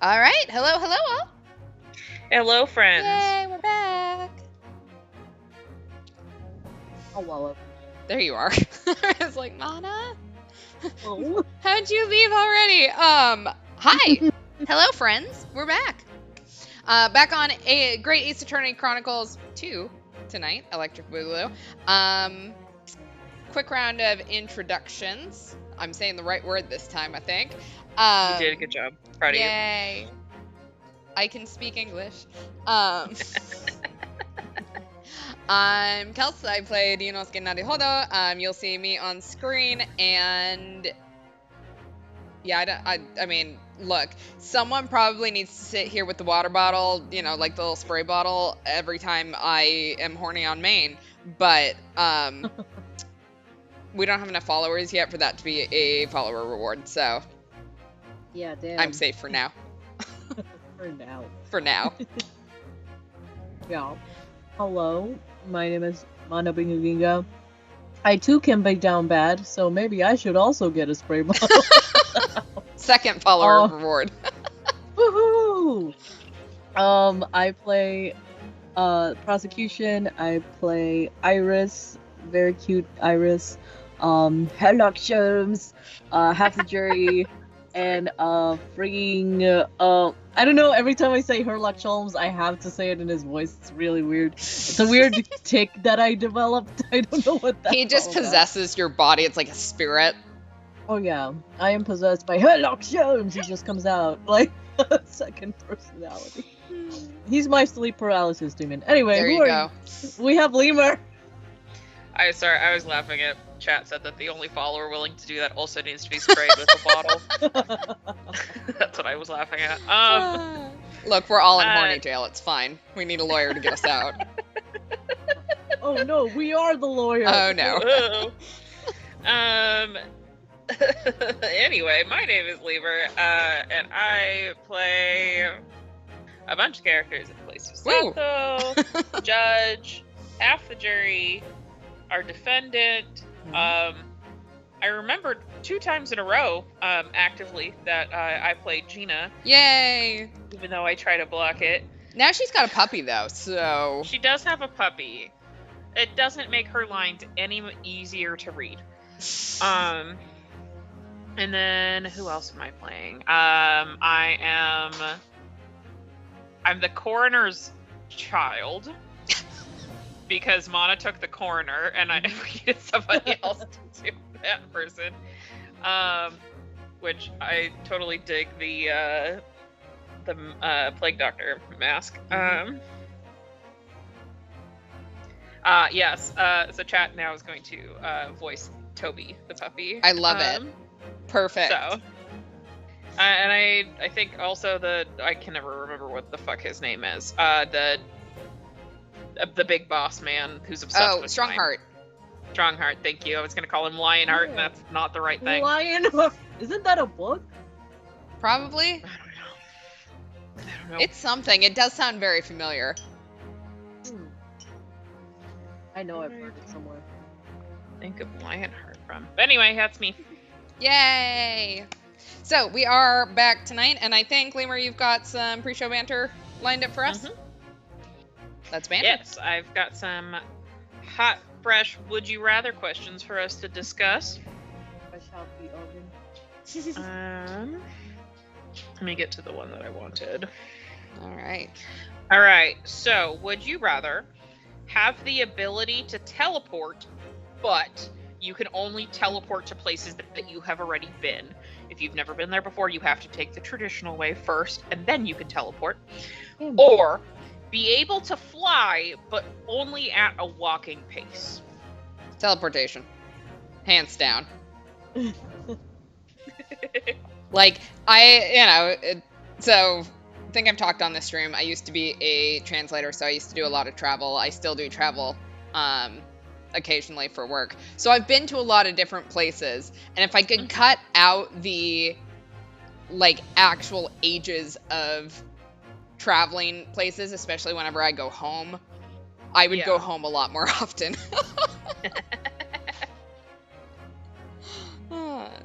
All right. Hello, hello, all. Hello, friends. Yay, we're back. Oh, well. There you are. It's like, Mana, Oh. how'd you leave already? Hi. Hello, friends. We're back. Back on a Great Ace Attorney Chronicles 2 tonight, Electric Boogaloo. Quick round of introductions. I'm saying the right word this time, I think. You did a good job. Proud of you. Yay. I can speak English. I'm Kels. I play Ryunosuke Naruhodo. You'll see me on screen, and yeah, I mean, look, someone probably needs to sit here with the water bottle, like the little spray bottle, every time I am horny on main. But we don't have enough followers yet for that to be a follower reward, so Yeah, damn. I'm safe for now. For now. For now. Yeah. Hello, my name is Manabingu. I too can bake down bad, so maybe I should also get a spray bottle. Second follower reward. Woohoo! I play prosecution. I play Iris, very cute Iris. Herlock Sholmes, half the jury, and frigging I don't know. Every time I say Herlock Sholmes, I have to say it in his voice. It's really weird. It's a weird tick that I developed. I don't know what that. He just possesses your body. It's like a spirit. Oh yeah, I am possessed by Herlock Sholmes. He just comes out like a second personality. He's my sleep paralysis demon. Anyway, There you go. We have Lemur. I was laughing at chat said that the only follower willing to do that also needs to be sprayed with a bottle. That's what I was laughing at. Look, we're all in horny jail. It's fine. We need a lawyer to get us out. Oh no, we are the lawyer. Oh no. Anyway, my name is Lemur, and I play a bunch of characters. I play Susato, judge, half the jury, our defendant. I remembered 2 times in a row, actively, that I played Gina. Yay! Even though I try to block it. Now she's got a puppy, though, so... She does have a puppy. It doesn't make her lines any easier to read. And then, who else am I playing? I'm the coroner's child. Because Mana took the coroner, and I needed somebody else to do that person. Which I totally dig the Plague Doctor mask. Yes. So chat now is going to voice Toby, the puppy. I love it. Perfect. So, and I think also I can never remember what the fuck his name is. The big boss man who's obsessed with Strongheart. Strongheart, thank you. I was gonna call him Lionheart, and that's not the right thing. Lionheart? Isn't that a book? Probably. I don't know. It's something. It does sound very familiar. I know I've heard it somewhere. Think of Lionheart from. But anyway, that's me. Yay! So, we are back tonight, and I think, Lemur, you've got some pre-show banter lined up for us? Mm-hmm. That's banter. Yes, I've got some hot, fresh, would you rather questions for us to discuss. I shall be open. Let me get to the one that I wanted. All right. So, would you rather have the ability to teleport, but you can only teleport to places that you have already been? If you've never been there before, you have to take the traditional way first, and then you can teleport. Or be able to fly, but only at a walking pace. Teleportation. Hands down. Like, so I think I've talked on this stream. I used to be a translator, so I used to do a lot of travel. I still do travel occasionally for work. So I've been to a lot of different places. And if I could cut out the, actual ages of traveling places, especially whenever I go home, I would go home a lot more often.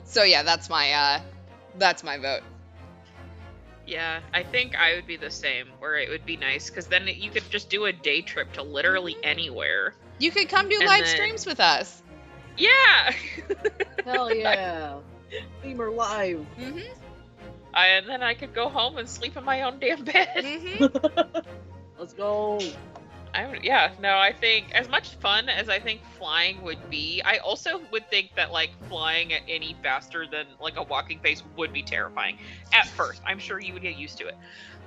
So yeah, that's my vote. Yeah, I think I would be the same, where it would be nice, because then you could just do a day trip to literally anywhere. You could come do And live then- streams with us. Yeah! Hell yeah. Lemur live. Mm-hmm. And then I could go home and sleep in my own damn bed. Mm-hmm. Let's go. I think as much fun as I think flying would be, I also would think that like flying at any faster than like a walking pace would be terrifying at first. I'm sure you would get used to it.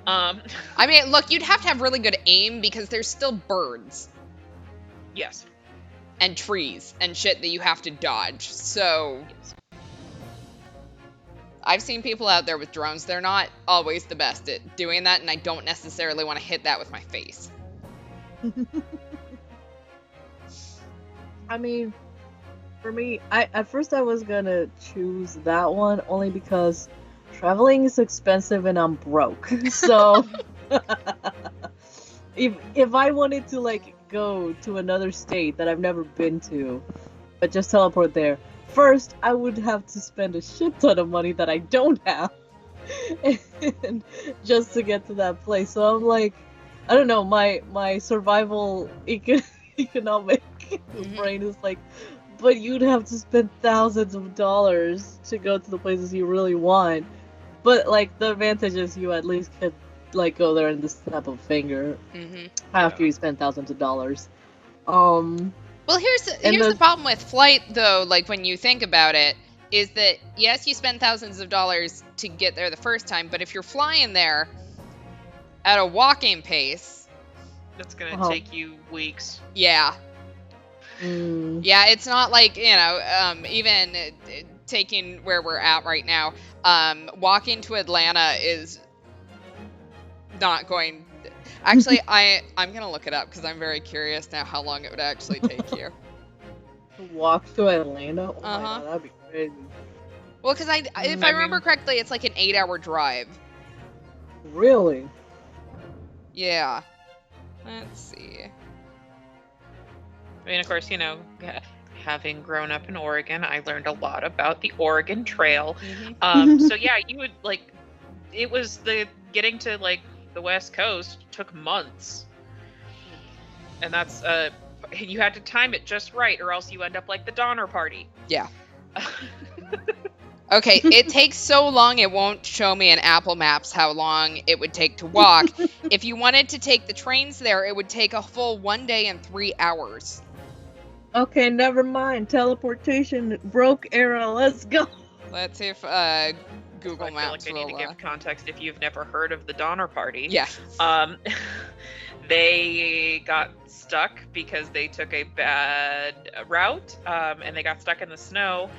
I mean, look, you'd have to have really good aim because there's still birds Yes. and trees and shit that you have to dodge. So I've seen people out there with drones. They're not always the best at doing that, and I don't necessarily want to hit that with my face. I mean, for me, at first I was gonna choose that one only because traveling is expensive and I'm broke. So if I wanted to like go to another state that I've never been to, but just teleport there, first I would have to spend a shit ton of money that I don't have, and just to get to that place. So I'm like, I don't know, my survival economic brain is like, but you'd have to spend thousands of dollars to go to the places you really want. But like the advantage is you at least could like go there in the snap of a finger after you spend thousands of dollars. Well, here's the problem with flight though, like when you think about it, is that yes, you spend thousands of dollars to get there the first time, but if you're flying there at a walking pace, that's gonna take you weeks. Yeah. Yeah, it's not like, even taking where we're at right now, walking to Atlanta is not going. Actually, I'm gonna look it up because I'm very curious now how long it would actually take you. To walk to Atlanta? Oh my god, that'd be crazy. Well, because if I remember correctly, it's like an 8-hour drive. Really? Yeah. Let's see. I mean, of course, having grown up in Oregon, I learned a lot about the Oregon Trail. So yeah, you would like, it was getting to like the West Coast took months, and that's you had to time it just right, or else you end up like the Donner Party. Yeah. Okay, it takes so long it won't show me in Apple Maps how long it would take to walk. If you wanted to take the trains there, it would take a full 1 day and 3 hours. Okay, never mind. Teleportation broke era. Let's go. Let's see if Google Maps I will. need to give context if you've never heard of the Donner Party. Yeah. They got stuck because they took a bad route, and they got stuck in the snow,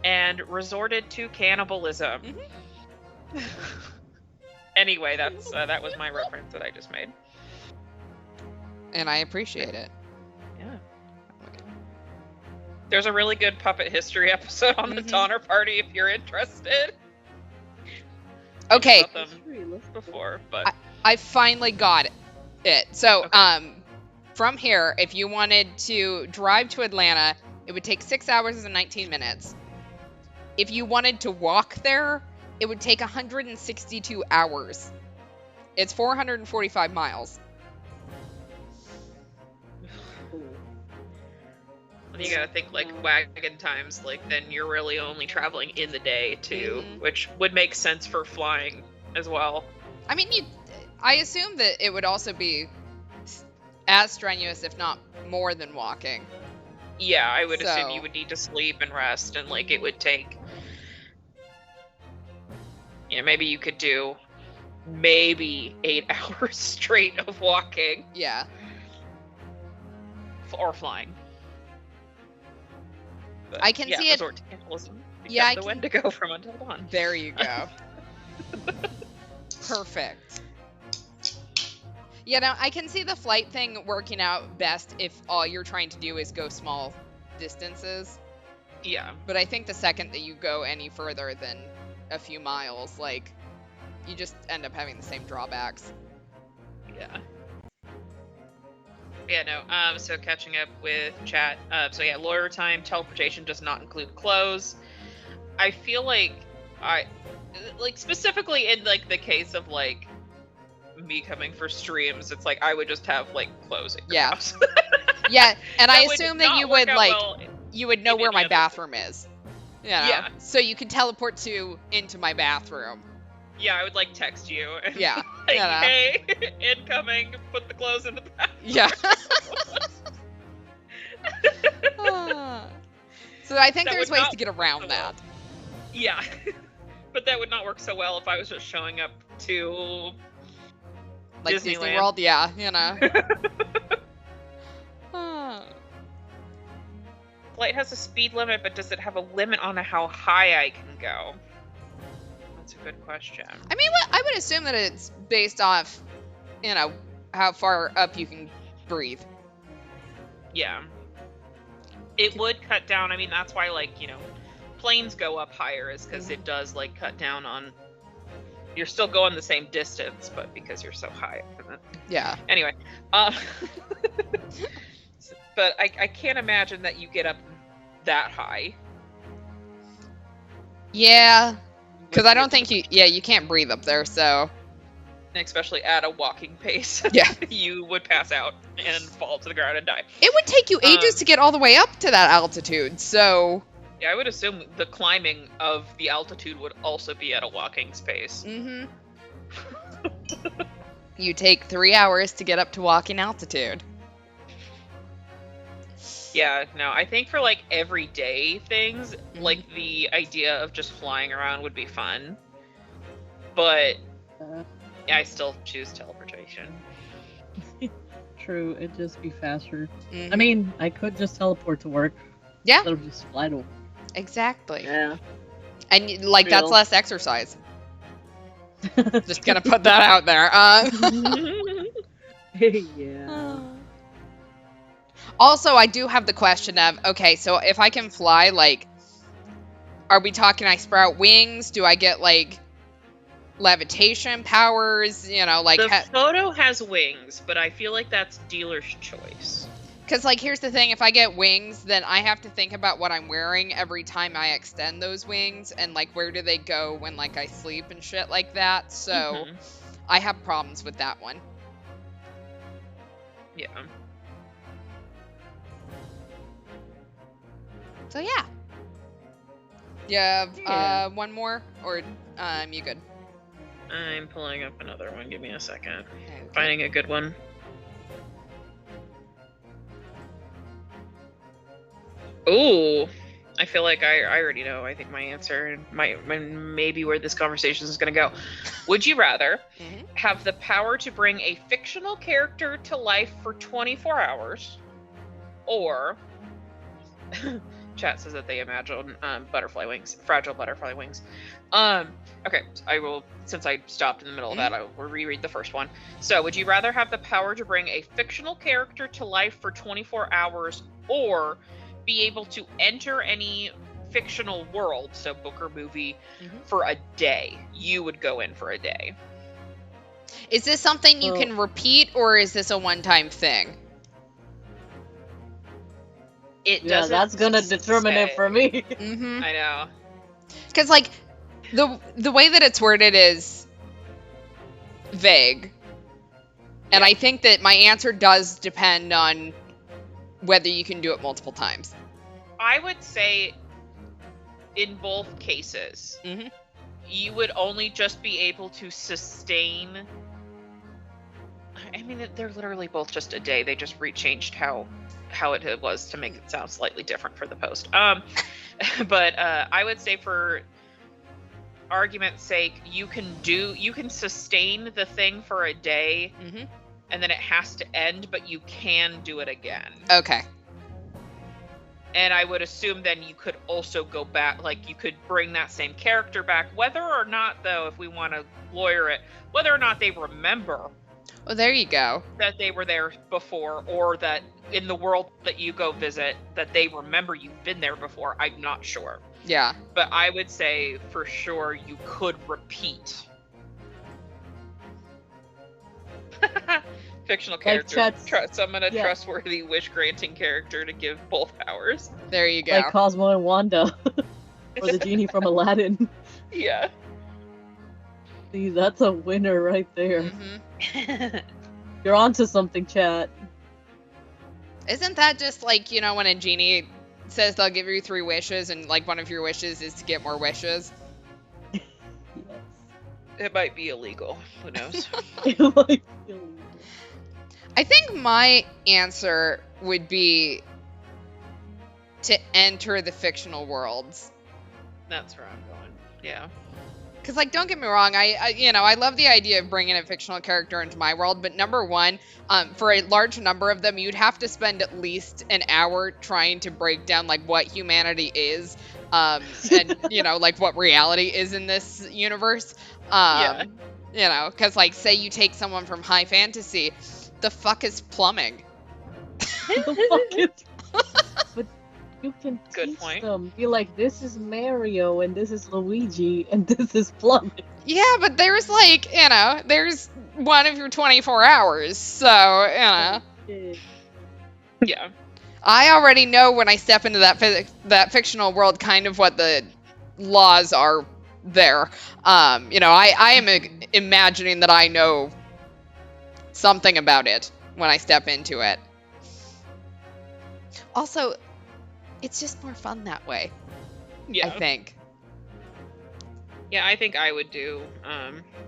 and resorted to cannibalism. Anyway, that was my reference that I just made. And I appreciate it. Yeah. There's a really good puppet history episode on the Donner Party if you're interested. Okay. Before, but I finally got it. So, from here, if you wanted to drive to Atlanta, it would take 6 hours and 19 minutes. If you wanted to walk there, it would take 162 hours. It's 445 miles. You gotta think like wagon times, like then you're really only traveling in the day too, which would make sense for flying as well. I mean, I assume that it would also be as strenuous, if not more than walking. Yeah, I would assume you would need to sleep and rest, and like it would take. Maybe you could do maybe 8 hours straight of walking. Yeah. Or flying. But, I can see it. Resort to cannibalism. Yeah, the Wendigo from Until Dawn. There you go. Perfect. Yeah, now I can see the flight thing working out best if all you're trying to do is go small distances. Yeah. But I think the second that you go any further than a few miles, like, you just end up having the same drawbacks. Yeah. Yeah, no, so catching up with chat, loiter time, teleportation does not include clothes. I feel like like specifically in like the case of like me coming for streams, it's like I would just have like clothes in your house. Yeah, and I That would assume that not you work would out like well you would know in where any my other bathroom is. You know? Yeah. So you can teleport into my bathroom. Yeah, I would like text you and Yeah. like, Yeah. hey, incoming, put the clothes in the bathroom. Yeah. So I think That there's would ways not to get around work that. Yeah. But that would not work so well if I was just showing up to Like Disneyland. Disney World, yeah, you know. Flight has a speed limit, but does it have a limit on how high I can go? That's a good question. I mean, I would assume that it's based off, you know, how far up you can breathe. Yeah. It would cut down. I mean, that's why, like, you know, planes go up higher is because it does, like, cut down on... You're still going the same distance, but because you're so high. Yeah. Anyway. But I can't imagine that you get up that high. Yeah. Because I don't think you can't breathe up there, so... Especially at a walking pace. Yeah. You would pass out and fall to the ground and die. It would take you ages to get all the way up to that altitude, so... Yeah, I would assume the climbing of the altitude would also be at a walking pace. Mm-hmm. You take 3 hours to get up to walking altitude. Yeah, no, I think for, like, everyday things, like, the idea of just flying around would be fun. But... I still choose teleportation. True, it'd just be faster. Mm-hmm. I mean, I could just teleport to work. Yeah. Instead of just fly to work. Exactly. Yeah. And, like, that's Real. less exercise. Just gonna put that out there. Yeah. Also, I do have the question of, okay, so if I can fly, like, are we talking I sprout wings? Do I get, like... levitation powers, you know, like... The photo has wings, but I feel like that's dealer's choice. Because, like, here's the thing. If I get wings, then I have to think about what I'm wearing every time I extend those wings. And, like, where do they go when, like, I sleep and shit like that. So, I have problems with that one. Yeah. So, yeah. You have one more? Or you good? I'm pulling up another one. Give me a second. Okay. Finding a good one. Ooh, I feel like I already know. I think my answer and maybe where this conversation is going to go. Would you rather have the power to bring a fictional character to life for 24 hours, or chat says that they imagine butterfly wings, fragile butterfly wings. Okay, I will, since I stopped in the middle of that, I will reread the first one. So, would you rather have the power to bring a fictional character to life for 24 hours, or be able to enter any fictional world, so book or movie, for a day? You would go in for a day. Is this something you can repeat, or is this a one-time thing? It doesn't. Yeah, that's gonna determine it for me. I know. Because, like, the way that it's worded is vague. And I think that my answer does depend on whether you can do it multiple times. I would say in both cases, you would only just be able to sustain... I mean, they're literally both just a day. They just changed how it was to make it sound slightly different for the post. But I would say for argument's sake, you can sustain the thing for a day, and then it has to end, but you can do it again. Okay. And I would assume then you could also go back, like you could bring that same character back, whether or not, though, if we want to lawyer it, whether or not they remember. Well, there you go. That they were there before, or that in the world that you go visit, that they remember you've been there before. I'm not sure. Yeah. But I would say for sure you could repeat. Fictional character. Summon a trustworthy wish-granting character to give both powers. There you go. Like Cosmo and Wanda. Or the genie from Aladdin. Yeah. See, that's a winner right there. Mm-hmm. You're onto something, chat. Isn't that just like, you know, when a genie says they'll give you 3 wishes and like one of your wishes is to get more wishes? Yes. It might be illegal. Who knows? It might be illegal. I think my answer would be to enter the fictional worlds. That's where I'm going. Yeah. Because, like, don't get me wrong, I love the idea of bringing a fictional character into my world, but number one, for a large number of them, you'd have to spend at least an hour trying to break down, like, what humanity is, and, you know, like, what reality is in this universe. Yeah. You know, because, like, say you take someone from high fantasy, the fuck is plumbing? The fuck is... But you can Good teach point. them. Be like, this is Mario, and this is Luigi, and this is plumbing. Yeah, but there's, like, you know, there's one of your 24 hours, so, you know. Yeah. I already know when I step into that fictional world kind of what the laws are there. You know, I am imagining that I know something about it when I step into it. Also, it's just more fun that way, Yeah. I think. Yeah, I think I would do,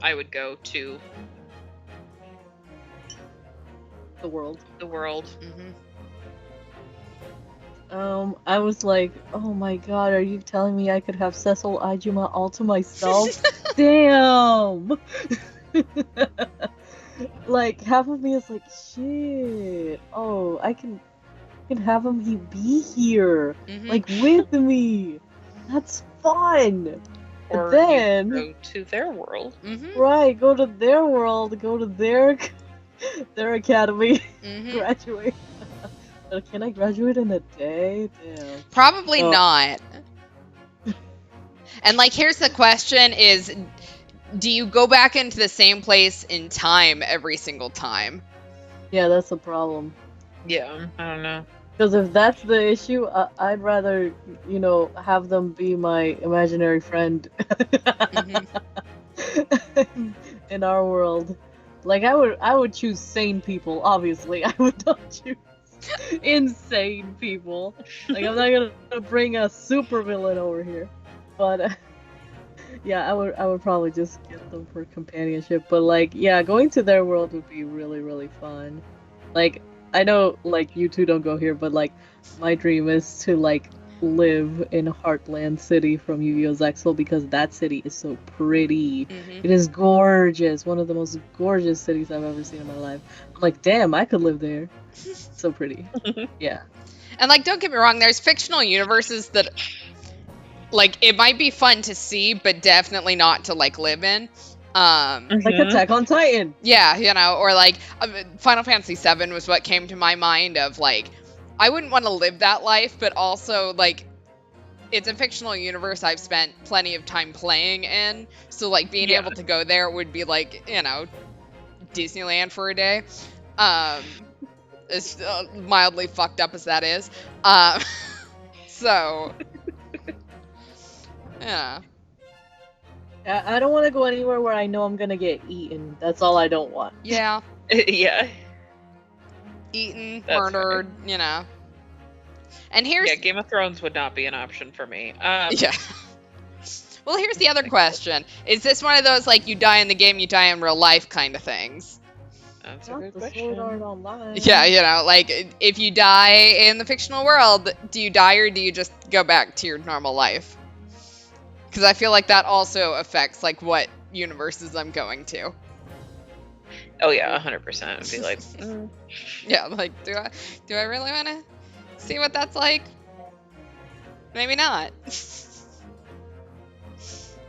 I would go to The world. the world. Mm-hmm. I was like, oh my god, are you telling me I could have Cecil Ajuma all to myself? Damn! Like, half of me is like, shit. Oh, I can have him be here. Mm-hmm. Like, with me. That's fun! Or then... go to their world. Mm-hmm. Right, go to their world, go to their academy, Mm-hmm. graduate. Can I graduate in a day? Damn. Probably not. And, like, here's the question is, do you go back into the same place in time every single time? Yeah, that's the problem. Yeah, I don't know. Because if that's the issue, I'd rather, you know, have them be my imaginary friend in our world. Like, I would choose sane people, obviously. I would not choose insane people. Like, I'm not gonna bring a supervillain over here. But yeah, I would probably just get them for companionship. But like, yeah, going to their world would be really, really fun. Like, I know, like, you two don't go here, but like, my dream is to like live in Heartland City from Yu-Gi-Oh! Zexal because that city is so pretty. Mm-hmm. It is gorgeous. One of the most gorgeous cities I've ever seen in my life. I'm like, damn, I could live there. So pretty. Yeah. And, like, don't get me wrong, there's fictional universes that, like, it might be fun to see, but definitely not to, like, live in. Like Attack on Titan. Yeah, you know, or like Final Fantasy VII was what came to my mind of, like, I wouldn't want to live that life, but also, like, it's a fictional universe I've spent plenty of time playing in, so, like, being able to go there would be, like, you know, Disneyland for a day. As mildly fucked up as that is. So, yeah. I don't want to go anywhere where I know I'm gonna get eaten. That's all I don't want. Yeah. Yeah. Eaten, That's murdered, you know. And here's... Yeah, Game of Thrones would not be an option for me. Yeah. Well, here's the other question. Is this one of those, like, you die in the game, you die in real life kind of things? That's Not a good the question. Sword Art Online. Yeah, you know, like, if you die in the fictional world, do you die or do you just go back to your normal life? Because I feel like that also affects, like, what universes I'm going to. Oh yeah, 100%. I'd be like, Yeah, like, do I really want to see what that's like? Maybe not.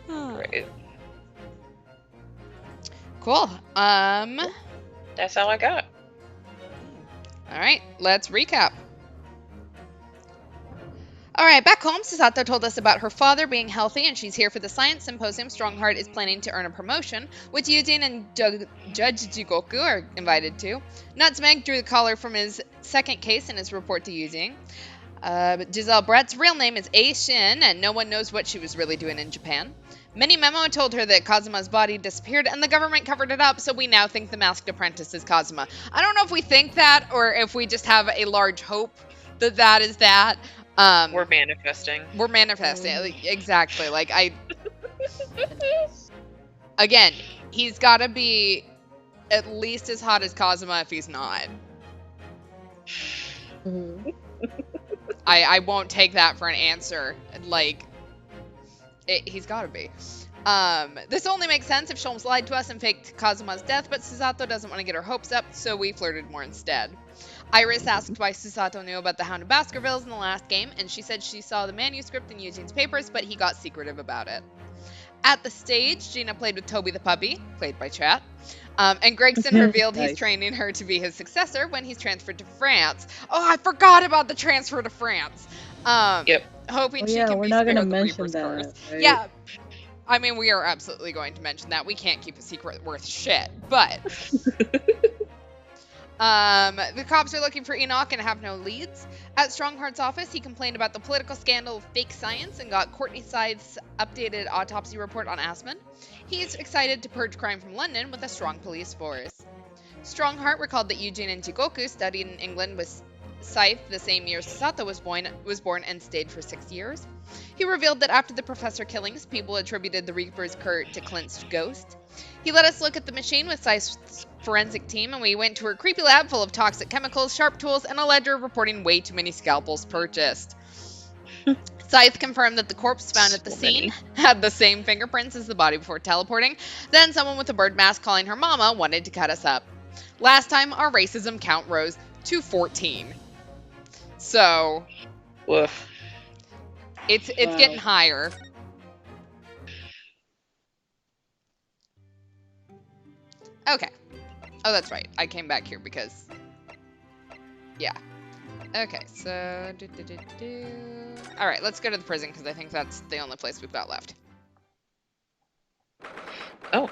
Right. Cool. That's all I got. All right, let's recap. All right, back home, Susato told us about her father being healthy, and she's here for the Science Symposium. Strongheart is planning to earn a promotion, which Yujin and Judge Jigoku are invited to. Nutmeg drew the collar from his second case in his report to Yujin. But Giselle Brett's real name is A. Shin, and no one knows what she was really doing in Japan. Mini Memo told her that Kazuma's body disappeared and the government covered it up, so we now think the masked apprentice is Kazuma. I don't know if we think that or if we just have a large hope that that is that. We're manifesting. We're manifesting. Exactly. Like, again, he's got to be at least as hot as Kazuma if he's not. I won't take that for an answer. Like, he's got to be. This only makes sense if Sholmes lied to us and faked Kazuma's death, but Susato doesn't want to get her hopes up, so we flirted more instead. Iris asked why Susato knew about the Hound of Baskervilles in the last game, and she said she saw the manuscript in Eugene's papers, but he got secretive about it. At the stage, Gina played with Toby the puppy, played by Chat, and Gregson revealed he's training her to be his successor when he's transferred to France. Oh, I forgot about the transfer to France. Yep. Hoping she can we're be not spared gonna the mention Reaper's that. curse. Right? Yeah. I mean, we are absolutely going to mention that. We can't keep a secret worth shit, but... the cops are looking for Enoch and have no leads. At Strongheart's office, he complained about the political scandal of fake science and got Courtney Side's updated autopsy report on Asmund. He's excited to purge crime from London with a strong police force. Strongheart recalled that Eugene and Jigoku studied in England with Scythe the same year Susato was born and stayed for 6 years. He revealed that after the professor killings, people attributed the Reaper's curse to Clint's ghost. He let us look at the machine with Scythe's forensic team, and we went to her creepy lab full of toxic chemicals, sharp tools, and a ledger reporting way too many scalpels purchased. Scythe confirmed that the corpse found at the scene had the same fingerprints as the body before teleporting. Then someone with a bird mask calling her mama wanted to cut us up. Last time, our racism count rose to 14. So, Woof. it's getting higher. Okay. Oh, that's right. I came back here because... Yeah. Okay, so... Alright, let's go to the prison because I think that's the only place we've got left. Oh.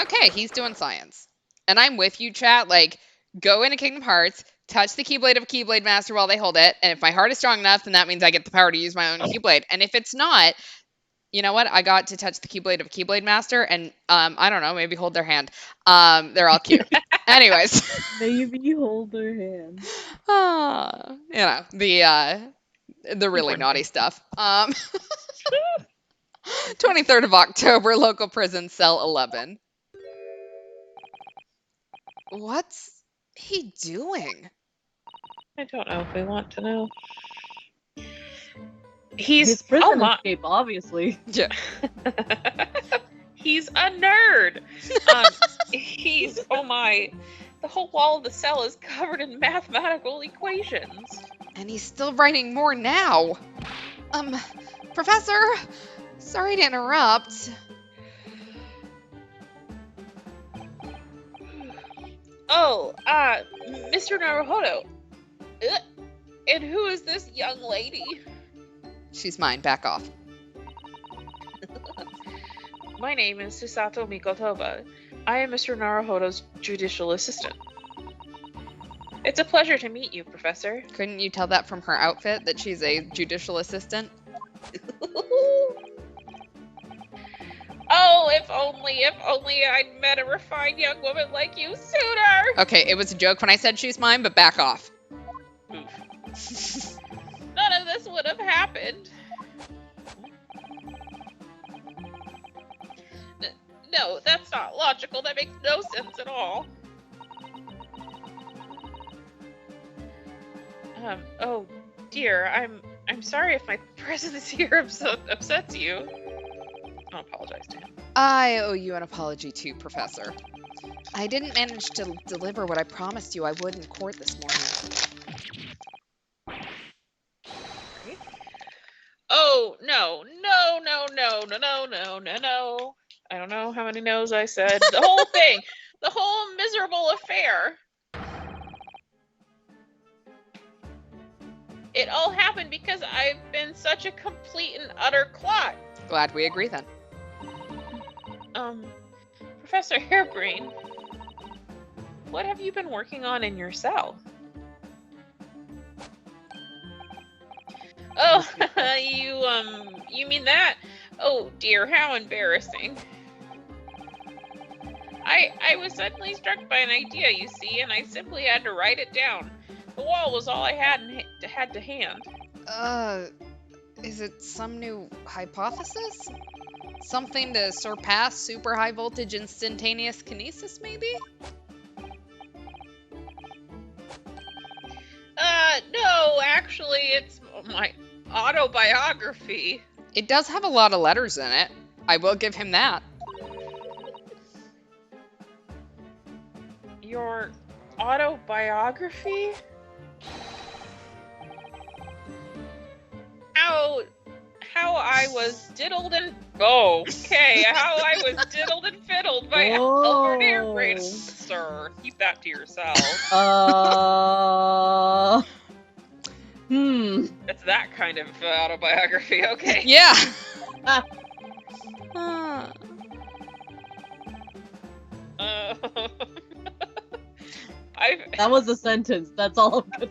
Okay, he's doing science. And I'm with you, chat. Like, go into Kingdom Hearts, touch the Keyblade of a Keyblade Master while they hold it, and if my heart is strong enough, then that means I get the power to use my own Keyblade. And if it's not... You know what? I got to touch the Keyblade of a Keyblade Master, and I don't know, maybe hold their hand. They're all cute. Anyways, Maybe hold their hand. You know, the really naughty stuff. 23rd of October, local prison, cell 11. What's he doing? I don't know if we want to know. He's His prison escape, obviously. Yeah. He's a nerd. He's the whole wall of the cell is covered in mathematical equations. And he's still writing more now. Professor, sorry to interrupt. Oh, Mr. Naruhodo. And who is this young lady? She's mine. Back off. My name is Susato Mikotoba. I am Mr. Naruhodo's judicial assistant. It's a pleasure to meet you, Professor. Couldn't you tell that from her outfit that she's a judicial assistant? Oh, if only I'd met a refined young woman like you sooner! Okay, it was a joke when I said she's mine, but back off. None of this would have happened. No, that's not logical. That makes no sense at all. Oh dear, I'm sorry if my presence here upsets you. I'll apologize to him. I owe you an apology too, Professor. I didn't manage to deliver what I promised you I would in court this morning. Oh, no. I don't know how many no's I said. The whole thing. The whole miserable affair. It all happened because I've been such a complete and utter clot. Glad we agree then. Professor Hairbrain, what have you been working on in your cell? Oh, you mean that? Oh dear, how embarrassing. I was suddenly struck by an idea, you see, and I simply had to write it down. The wall was all I had to hand. Is it some new hypothesis? Something to surpass super high voltage instantaneous kinesis, maybe? No, actually, it's my autobiography. It does have a lot of letters in it. I will give him that. Your autobiography? How I was diddled and how I was diddled and fiddled by Albert Airbrain. Sir, keep that to yourself. It's that kind of autobiography, okay. Yeah. That was a sentence. That's all I'm gonna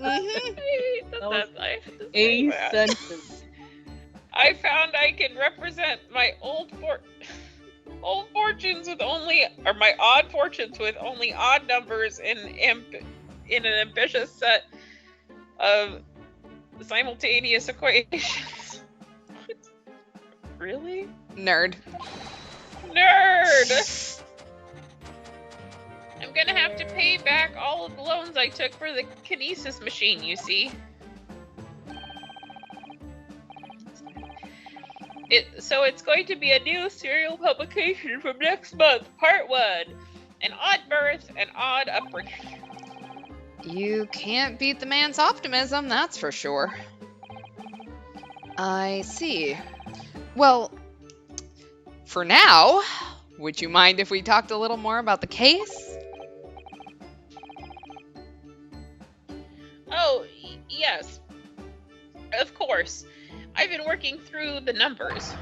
say. A sentence. I found I can represent my fortunes with my odd fortunes with only odd numbers in an ambitious set of simultaneous equations. Really? Nerd. I'm gonna have to pay back all of the loans I took for the kinesis machine, you see. So it's going to be a new serial publication from next month, part 1. An odd birth, an odd upbringing. You can't beat the man's optimism, that's for sure. I see. Well, for now, would you mind if we talked a little more about the case? Oh, yes. Of course. I've been working through the numbers.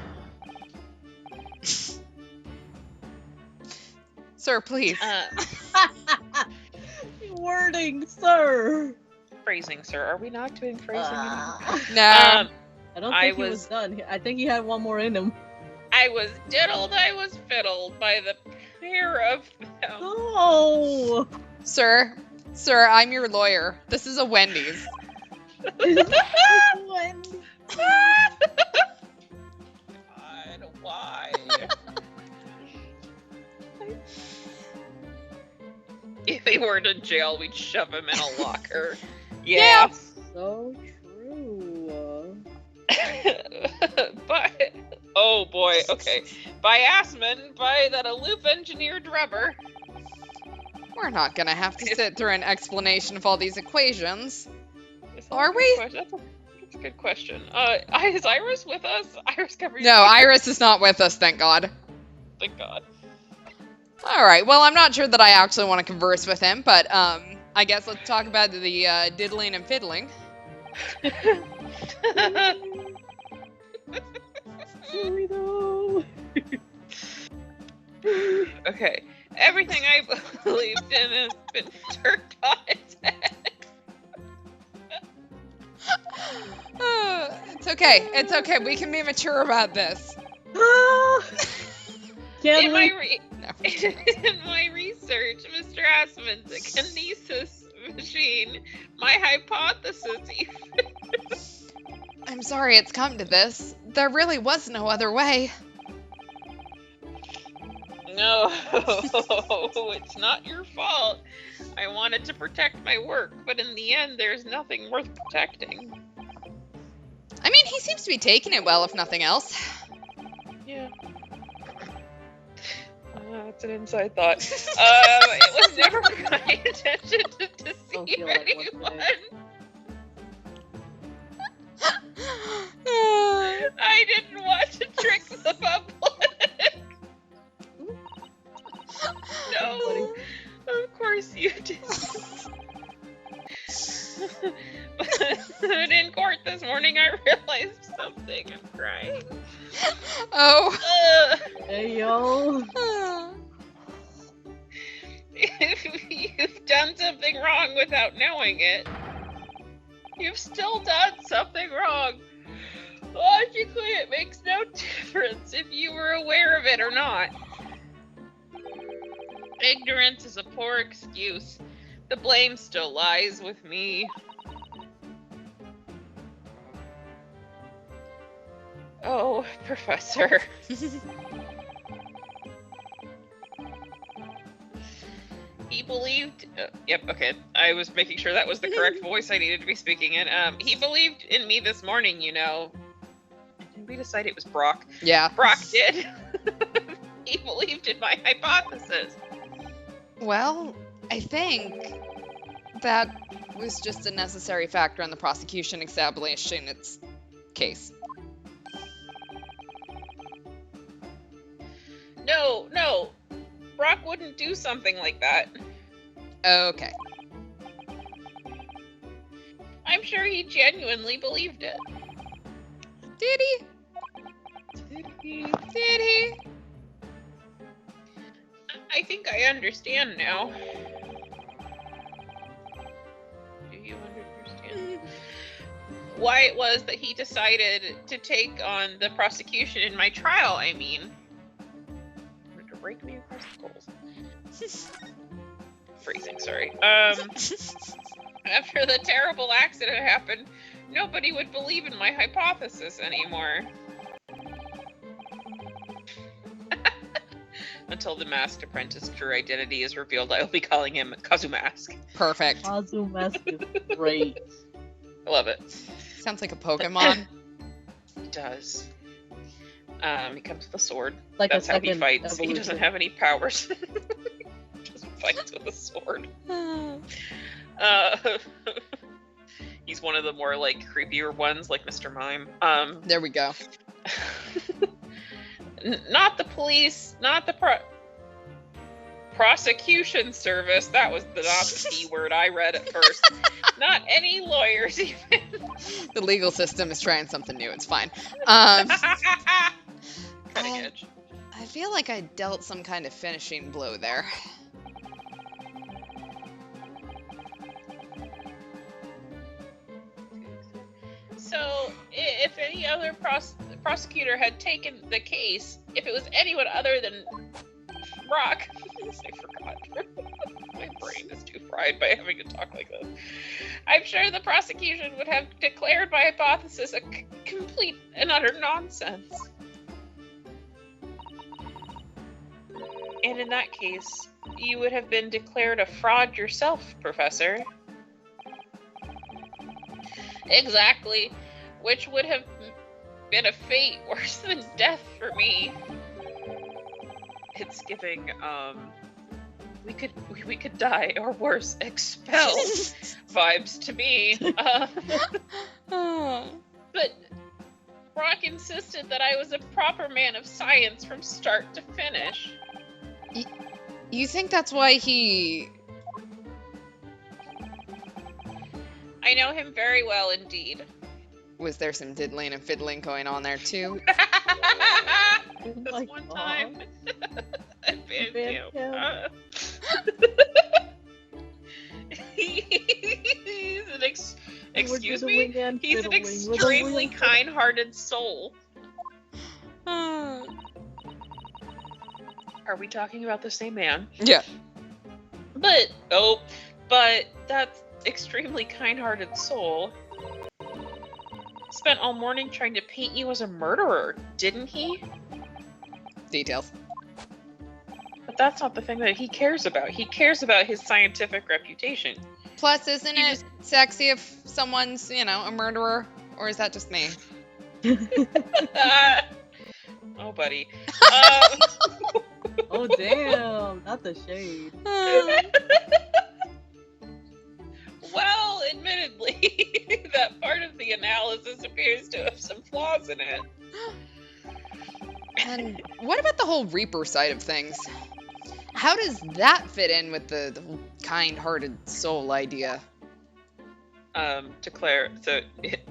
Sir, please. Wording, sir. Phrasing, sir. Are we not doing phrasing anymore? No. I don't think he was done. I think he had one more in him. I was diddled, I was fiddled by the pair of them. Oh! Sir, I'm your lawyer. This is a Wendy's. Wendy's. God, why? If he were in jail, we'd shove him in a locker. Yeah. So true. But, oh boy, okay. By Assman, by that aloof engineered rubber. We're not gonna have to sit through an explanation of all these equations. Are we? That's a good question. Is Iris with us? Iris covers. No, Iris is not with us, thank God. Thank God. Alright, well, I'm not sure that I actually want to converse with him, but, I guess let's talk about the, diddling and fiddling. Sorry, though. Okay. Everything I believed in has been turned on its head. It's okay. It's okay. We can be mature about this. In my research, Mr. Assman's a kinesis machine. My hypothesis even. I'm sorry it's come to this. There really was no other way. No, it's not your fault. I wanted to protect my work, but in the end, there's nothing worth protecting. I mean, he seems to be taking it well, if nothing else. Yeah. That's an inside thought. It was never my intention to deceive anyone. I didn't want to trick the public. No, of course you did. But in court this morning, I realized something. I'm crying. Oh. Hey, yo. If you've done something wrong without knowing it, you've still done something wrong. Logically, it makes no difference if you were aware of it or not. Ignorance is a poor excuse. The blame still lies with me. Oh, Professor. He believed... yep, okay. I was making sure that was the correct voice I needed to be speaking in. He believed in me this morning, you know. Did we decide it was Brock? Yeah. Brock did. He believed in my hypothesis. Well, I think that was just a necessary factor in the prosecution establishing its case. No. Brock wouldn't do something like that. Okay. I'm sure he genuinely believed it. Did he? Did he? I think I understand now. Do you understand? Why it was that he decided to take on the prosecution in my trial, I mean. To rake me across the coals. Phrasing, sorry. After the terrible accident happened, nobody would believe in my hypothesis anymore. Until the masked apprentice true identity is revealed, I'll be calling him Kazumask. Perfect. Kazumask is great. I love it. Sounds like a Pokemon. He does. He comes with a sword. Like That's a how he second fights. evolution. He doesn't have any powers. Just fights with a sword. He's one of the more like creepier ones, like Mr. Mime. There we go. Not the police, not the prosecution service. That was not the C word I read at first. Not any lawyers even. The legal system is trying something new. It's fine. Cutting edge. I feel like I dealt some kind of finishing blow there. So, if any other prosecutor had taken the case, if it was anyone other than Brock, I forgot. My brain is too fried by having to talk like this. I'm sure the prosecution would have declared my hypothesis a complete and utter nonsense. And in that case, you would have been declared a fraud yourself, Professor. Exactly. Which would have been a fate worse than death for me. It's giving, we could die, or worse, expelled vibes to me. But Brock insisted that I was a proper man of science from start to finish. You think that's why he... I know him very well indeed. Was there some diddling and fiddling going on there too? This one time. I banned him. He's an excuse me? He's an extremely kind-hearted soul. Are we talking about the same man? Yeah. But that's extremely kind-hearted soul spent all morning trying to paint you as a murderer, didn't he? Details. But that's not the thing that he cares about. He cares about his scientific reputation. Plus, isn't it sexy if someone's, a murderer? Or is that just me? Oh, buddy. Oh, damn. Not the shade. Well, admittedly, that part of the analysis appears to have some flaws in it. And what about the whole Reaper side of things? How does that fit in with the whole kind-hearted soul idea? To Claire, so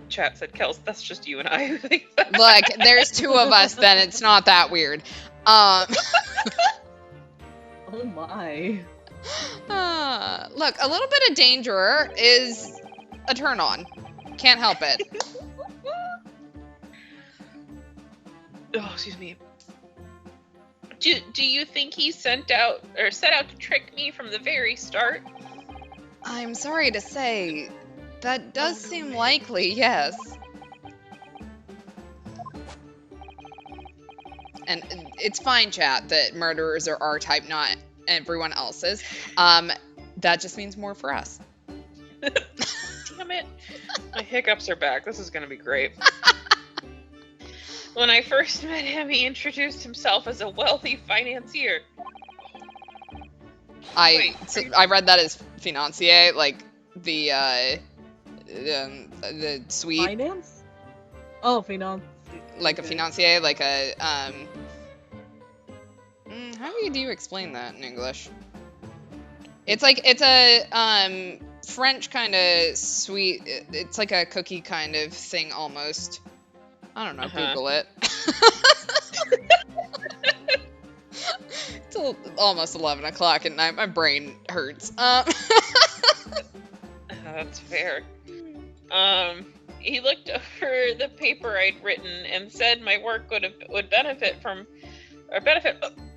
chat said, Kels, that's just you and I who think that. Look, there's two of us, then it's not that weird. Oh my. Look, a little bit of danger is a turn on. Can't help it. Oh, excuse me. Do you think he set out to trick me from the very start? I'm sorry to say, that does seem likely, yes. And it's fine, chat, that murderers are our type, not everyone else's. That just means more for us. Damn it. My hiccups are back. This is going to be great. When I first met him, he introduced himself as a wealthy financier. I read that as financier, like the suite. Finance? Oh, finance. Like a financier, like a how do you explain that in English? It's a French kind of sweet. It's like a cookie kind of thing almost. I don't know. Google it. It's almost 11 o'clock at night. My brain hurts. That's fair. He looked over the paper I'd written and said my work would benefit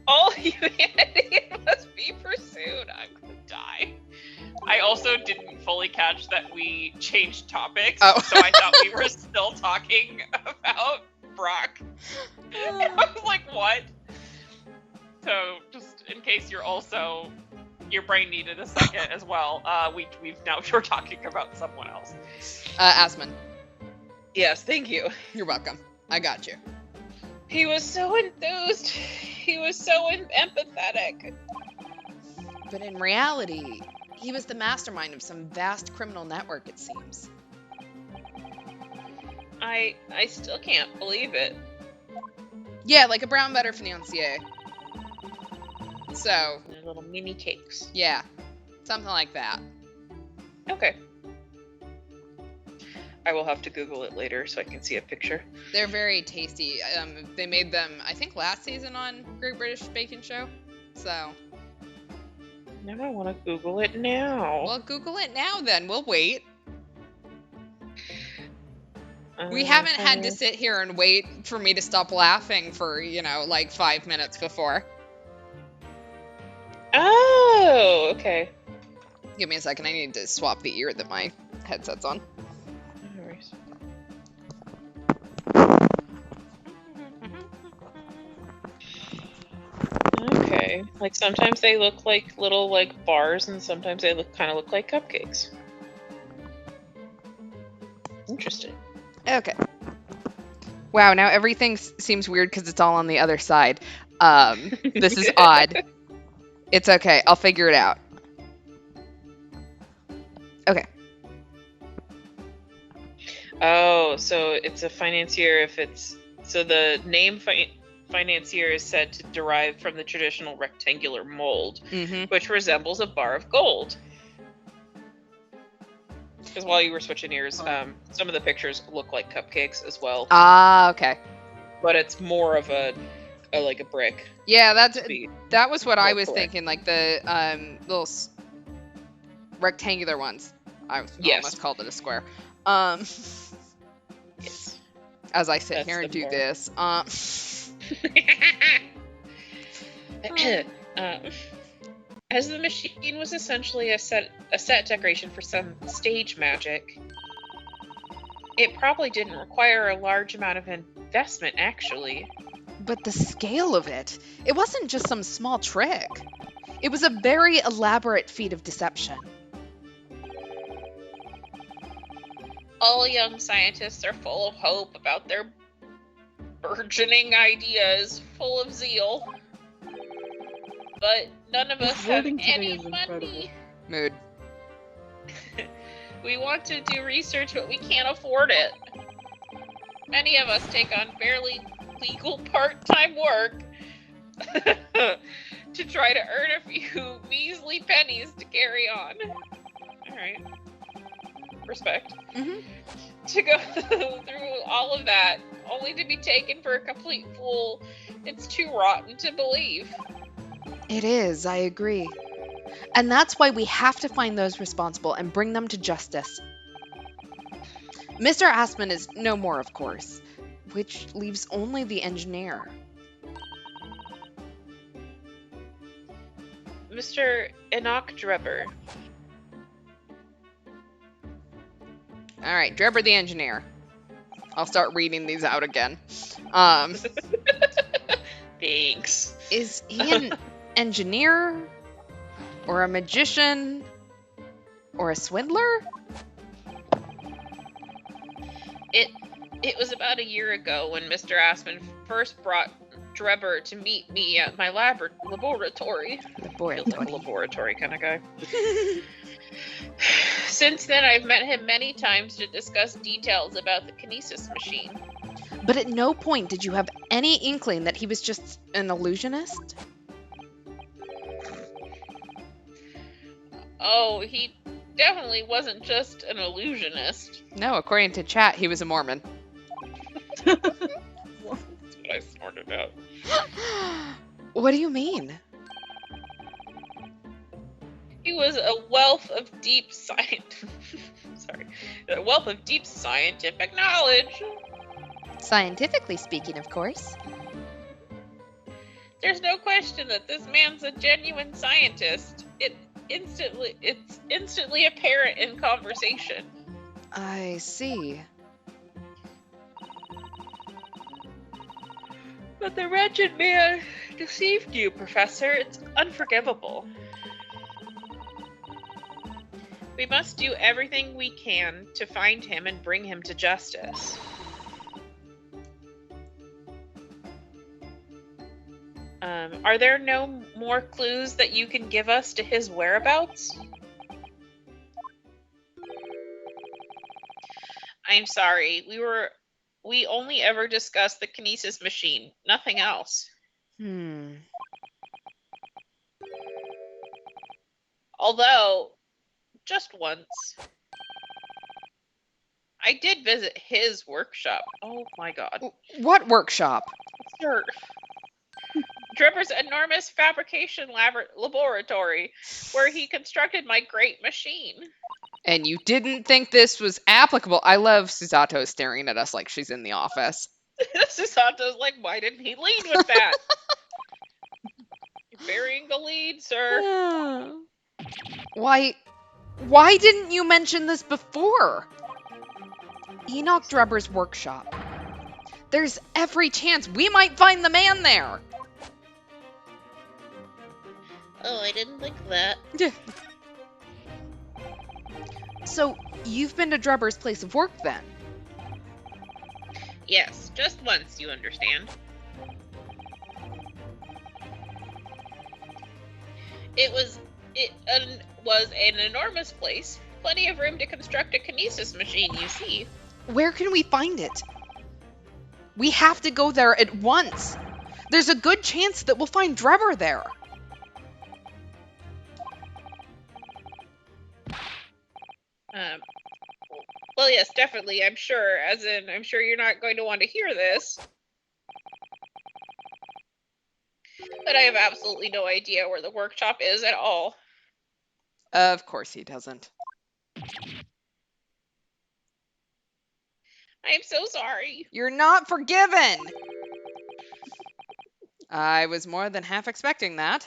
all humanity and must be pursued. I'm gonna die. I also didn't fully catch that we changed topics, so I thought we were still talking about Brock. And I was like, what? So, just in case your brain needed a second as well, we're talking about someone else. Asmund. Yes, thank you. You're welcome. I got you. He was so enthused. He was so empathetic. But in reality, he was the mastermind of some vast criminal network, it seems. I still can't believe it. Yeah, like a brown butter financier. So. They're little mini cakes. Yeah, something like that. Okay. I will have to Google it later so I can see a picture. They're very tasty. They made them, I think, last season on Great British Baking Show. So. Now I want to Google it now. Well, Google it now then. We'll wait. We haven't had to sit here and wait for me to stop laughing for, like 5 minutes before. Oh, okay. Give me a second. I need to swap the ear that my headset's on. No worries. Okay. Like sometimes they look like little bars, and sometimes they kind of look like cupcakes. Interesting. Okay. Wow, now everything seems weird because it's all on the other side. This is odd. It's okay. I'll figure it out. Okay. Oh, so it's a financier so the name financier is said to derive from the traditional rectangular mold, which resembles a bar of gold. Because while you were switching ears, some of the pictures look like cupcakes as well. Ah, okay. But it's more of a brick. Yeah, that was what I was thinking, like the little rectangular ones. I almost called it a square. Yes. As I sit here and do this. As the machine was essentially a set decoration for some stage magic, it probably didn't require a large amount of investment, actually. But the scale of it wasn't just some small trick. It was a very elaborate feat of deception. All young scientists are full of hope about their burgeoning ideas, full of zeal. But none of us have any money. Mood. We want to do research, but we can't afford it. Many of us take on barely legal part-time work to try to earn a few measly pennies to carry on. All right. Respect. To go through all of that, only to be taken for a complete fool, it's too rotten to believe. It is, I agree. And that's why we have to find those responsible and bring them to justice. Mr. Asmund is no more, of course. which leaves only the engineer. Mr. Enoch Drebber. All right, Drebber the engineer. I'll start reading these out again. Thanks. Is he an engineer? Or a magician? Or a swindler? It was about a year ago when Mr. Aspen first brought Drebber to meet me at my laboratory. Laboratory kind of guy. Since then, I've met him many times to discuss details about the kinesis machine. But at no point did you have any inkling that he was just an illusionist? Oh, he definitely wasn't just an illusionist. No, according to chat, he was a Mormon. That's what I snorted out. What do you mean? He was a wealth of deep scientific knowledge. Scientifically speaking, of course. There's no question that this man's a genuine scientist. It's instantly apparent in conversation. I see. But the wretched man deceived you, Professor. It's unforgivable. We must do everything we can to find him and bring him to justice. Are there no more clues that you can give us to his whereabouts? I'm sorry. We only ever discussed the kinesis machine, nothing else. Although, just once, I did visit his workshop. Oh my god. What workshop? Sir. Drebber's enormous fabrication laboratory, where he constructed my great machine. And you didn't think this was applicable? I love Susato staring at us like she's in the office. Susato's like, why didn't he lead with that? You're burying the lead, sir. Why didn't you mention this before? Enoch Drebber's workshop. There's every chance we might find the man there. Oh, I didn't think that. So, you've been to Drebber's place of work then? Yes, just once, you understand. It was an enormous place. Plenty of room to construct a kinesis machine, you see. Where can we find it? We have to go there at once. There's a good chance that we'll find Drebber there. Well, yes, definitely, I'm sure. As in, I'm sure you're not going to want to hear this. But I have absolutely no idea where the workshop is at all. Of course he doesn't. I'm so sorry. You're not forgiven! I was more than half expecting that.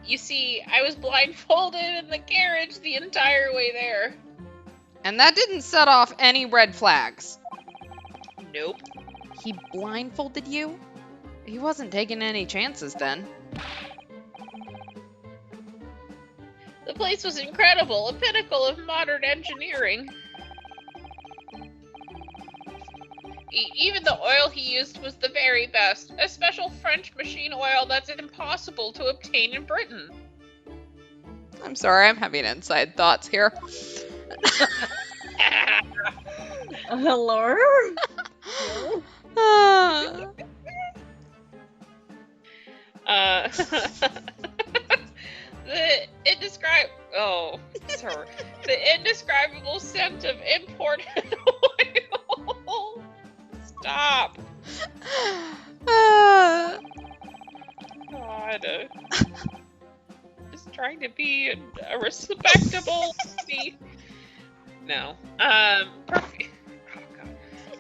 You see, I was blindfolded in the carriage the entire way there. And that didn't set off any red flags. Nope. He blindfolded you? He wasn't taking any chances then. The place was incredible, a pinnacle of modern engineering. Even the oil he used was the very best, a special French machine oil that's impossible to obtain in Britain. I'm sorry, I'm having inside thoughts here. Hello? The indescribable scent of imported oil. Stop. God. Just trying to be a respectable No.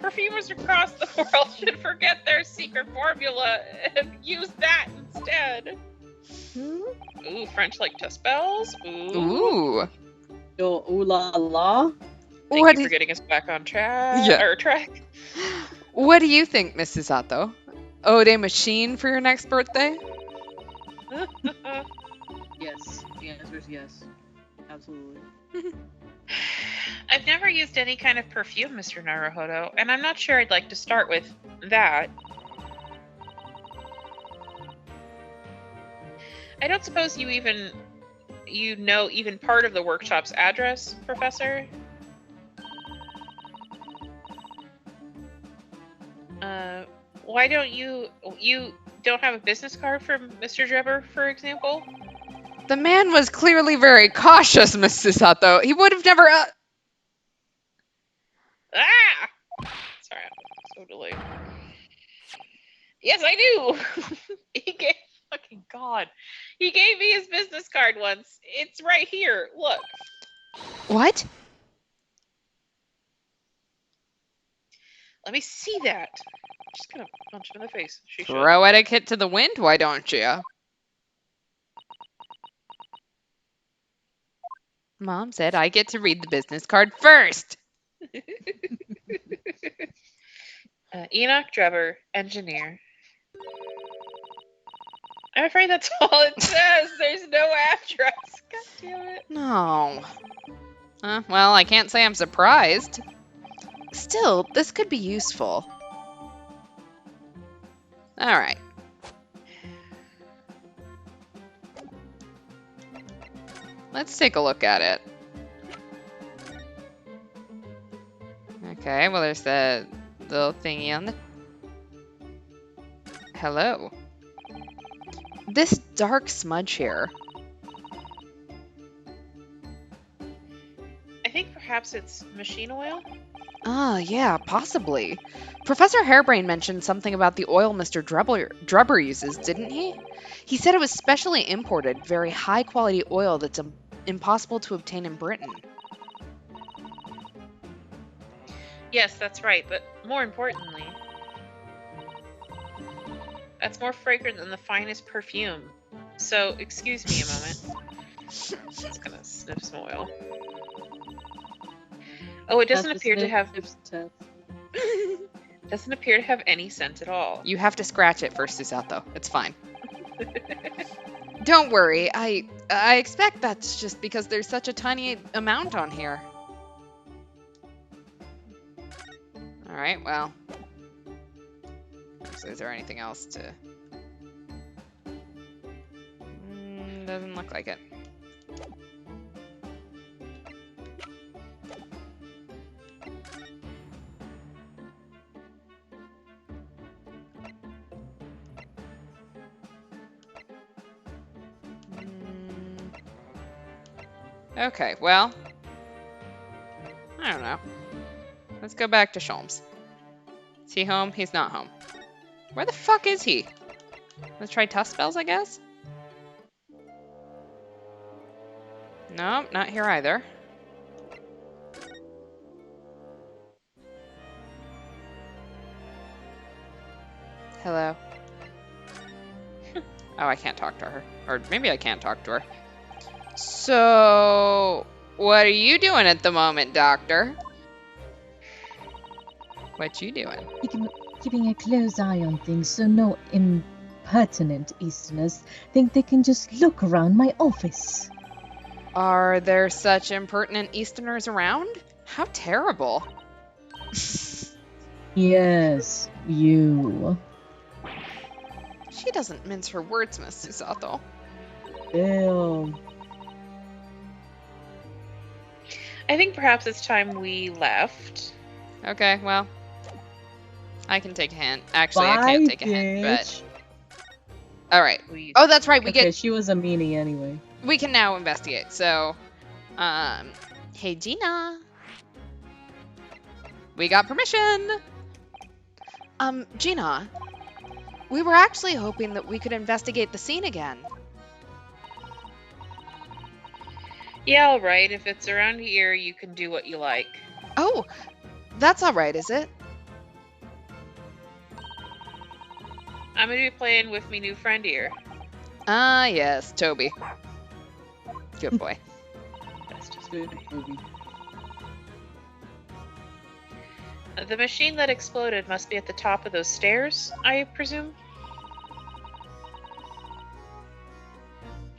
Perfumers across the world should forget their secret formula and use that instead. Ooh, French like to spells. Ooh. Yo, ooh la la. Thank you for getting us back on track. Yeah. Or track. What do you think, Mrs. Sato? Ode machine for your next birthday? Yes. The answer is yes. Absolutely. I've never used any kind of perfume, Mr. Naruhodo, and I'm not sure I'd like to start with that. I don't suppose you know even part of the workshop's address, Professor? Why don't you don't have a business card from Mr. Drebber, for example? The man was clearly very cautious, Mrs. Sato. He would have never... Ah! Sorry, I'm so delayed. Yes, I do! Fucking God. He gave me his business card once. It's right here. Look. What? Let me see that. I'm just gonna punch him in the face. Throw etiquette to the wind, why don't you? Mom said I get to read the business card first. Enoch Drebber, engineer. I'm afraid that's all it says. There's no address. God damn it. No. Well, I can't say I'm surprised. Still, this could be useful. Alright. Let's take a look at it. Okay, well there's the little thingy on the... Hello. This dark smudge here. I think perhaps it's machine oil? Yeah, possibly. Professor Hairbrain mentioned something about the oil Mr. Drebber uses, didn't he? He said it was specially imported, very high-quality oil that's impossible to obtain in Britain. Yes, that's right, but more importantly, that's more fragrant than the finest perfume. So, excuse me a moment. Just gonna sniff some oil. Oh, it doesn't appear to have... doesn't appear to have any scent at all. You have to scratch it first, Susato. It's fine. Don't worry. I expect that's just because there's such a tiny amount on here. Alright, well. So is there anything else to... doesn't look like it. Okay, well, I don't know. Let's go back to Sholmes. Is he home? He's not home. Where the fuck is he? Let's try tough spells, I guess? No, not here either. Hello. Oh, I can't talk to her. Or maybe I can't talk to her. So, what are you doing at the moment, Doctor? What you doing? Keeping a close eye on things so no impertinent Easterners think they can just look around my office. Are there such impertinent Easterners around? How terrible. Yes, you. She doesn't mince her words, Miss Susato. Damn. I think perhaps it's time we left. Okay, well, I can take a hint. Actually, Bye, I can't take a hint, but... bitch. Alright. Oh, that's right, Okay, she was a meanie anyway. we can now investigate. So, hey Gina. We got permission. Gina, we were actually hoping that we could investigate the scene again. Yeah, all right. If it's around here, you can do what you like. Oh, that's all right, is it? I'm gonna be playing with me new friend here. Ah, yes, Toby. Good boy. That's just Good, funny. Toby. The machine that exploded must be at the top of those stairs, I presume?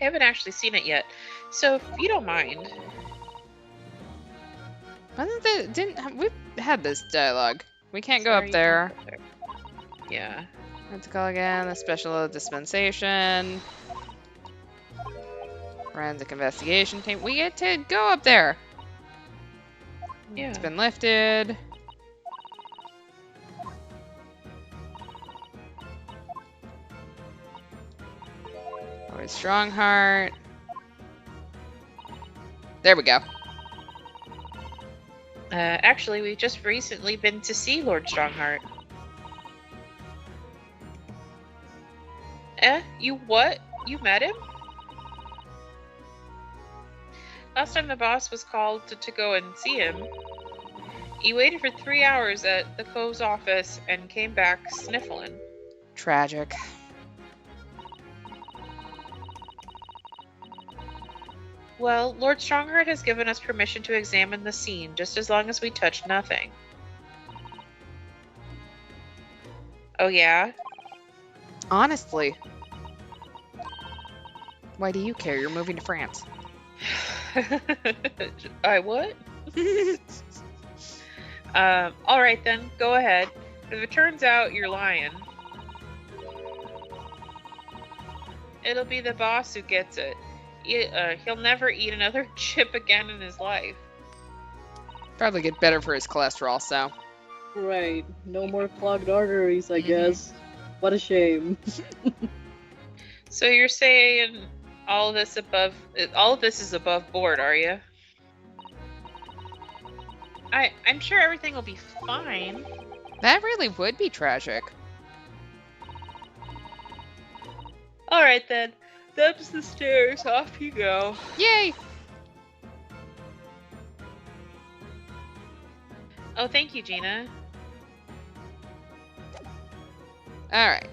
I haven't actually seen it yet, so if you don't mind. We've had this dialogue. We can't go Sorry, up you there. can't go up there. Yeah. What's it called again? The special dispensation. Forensic investigation team. We get to go up there. Yeah. It's been lifted. Always strong heart. There we go. Actually, we've just recently been to see Lord Strongheart. You what? You met him? Last time the boss was called to go and see him, he waited for 3 hours at the Cove's office and came back sniffling. Tragic. Well, Lord Strongheart has given us permission to examine the scene, just as long as we touch nothing. Oh yeah? Honestly. Why do you care? You're moving to France. I what? Alright then, go ahead. If it turns out you're lying, it'll be the boss who gets it. He'll never eat another chip again in his life. Probably get better for his cholesterol, so. Right. No more clogged arteries, I Mhm. guess. What a shame. So you're saying all of this is above board, are you? I'm sure everything will be fine. That really would be tragic. Alright then. Them's the stairs, off you go. Yay! Oh, thank you, Gina. Alright.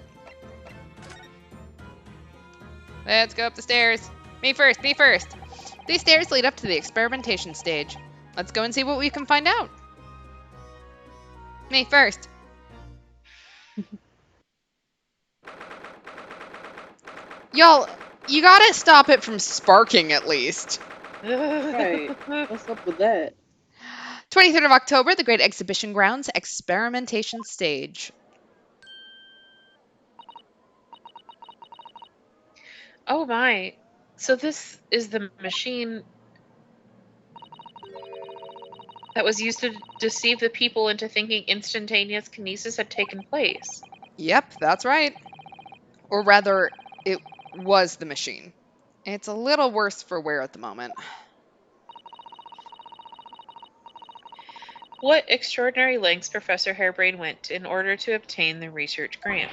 Let's go up the stairs. Me first, me first. These stairs lead up to the experimentation stage. Let's go and see what we can find out. Me first. Y'all, you gotta stop it from sparking at least. Right. What's up with that? 23rd of October, the Great Exhibition Grounds, experimentation stage. Oh my. So this is the machine that was used to deceive the people into thinking instantaneous kinesis had taken place. Yep, that's right. Or rather, it was the machine. It's a little worse for wear at the moment. What extraordinary lengths Professor Harebrain went in order to obtain the research grant.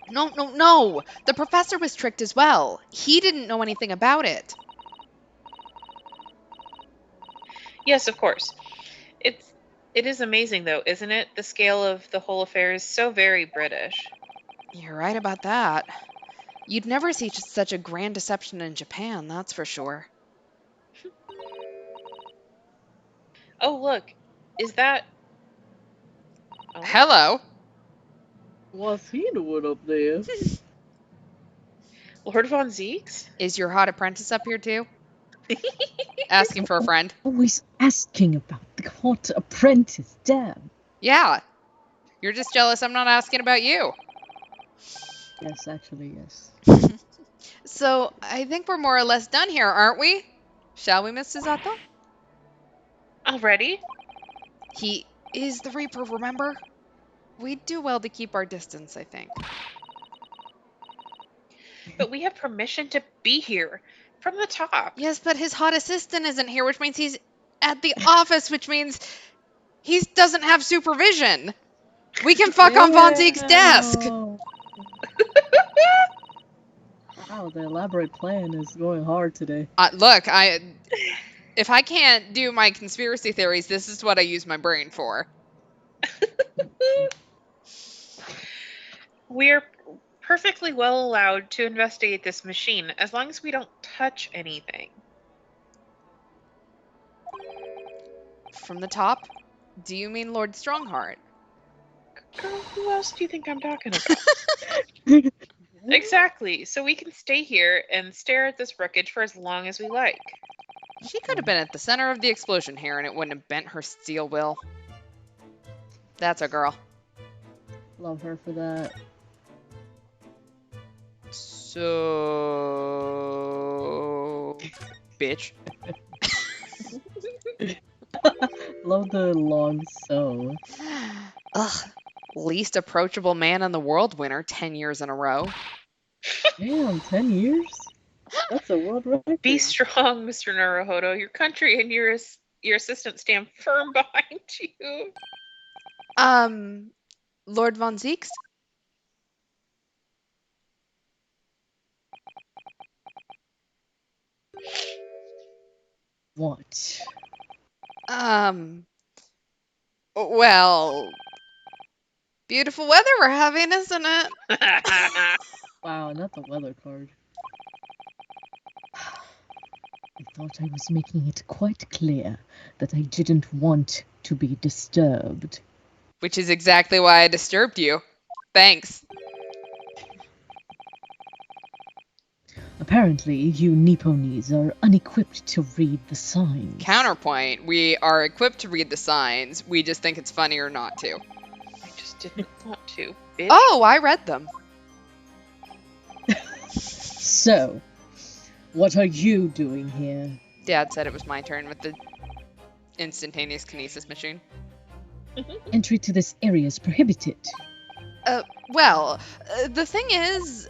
No, no, no! The professor was tricked as well. He didn't know anything about it. Yes, of course. It is amazing though, isn't it? The scale of the whole affair is so very British. You're right about that. You'd never see such a grand deception in Japan, that's for sure. Oh, look. Is that... Oh. Hello. What's he doing up there? Lord Von Zeeks? Is your hot apprentice up here too? Asking for a friend. Always asking about the hot apprentice, damn. Yeah. You're just jealous I'm not asking about you. Yes, actually, yes. So, I think we're more or less done here, aren't we? Shall we, Miss Susato? Already? He is the Reaper, remember? We'd do well to keep our distance, I think. But we have permission to be here. From the top. Yes, but his hot assistant isn't here, which means he's at the office, which means he doesn't have supervision. We can fuck on Von Zeek's desk. Oh. Wow, the elaborate plan is going hard today. Look, if I can't do my conspiracy theories, this is what I use my brain for. We're perfectly well allowed to investigate this machine as long as we don't touch anything. From the top? Do you mean Lord Strongheart? Girl, who else do you think I'm talking about? Exactly. So we can stay here and stare at this wreckage for as long as we like. She could have been at the center of the explosion here and it wouldn't have bent her steel will. That's a girl. Love her for that. So... bitch. Love the long so. Ugh. Least approachable man in the world winner 10 years in a row. Damn, 10 years? That's a world record. Be strong, Mr. Naruhodo. Your country and your assistant stand firm behind you. Lord Von Zeeks? What? Well, beautiful weather we're having, isn't it? Wow, not the weather card. I thought I was making it quite clear that I didn't want to be disturbed. Which is exactly why I disturbed you. Thanks. Apparently, you Nipponese are unequipped to read the signs. Counterpoint, we are equipped to read the signs. We just think it's funnier not to. I just didn't want to, bitch. Oh, I read them. So, what are you doing here? Dad said it was my turn with the instantaneous kinesis machine. Entry to this area is prohibited. Well, the thing is...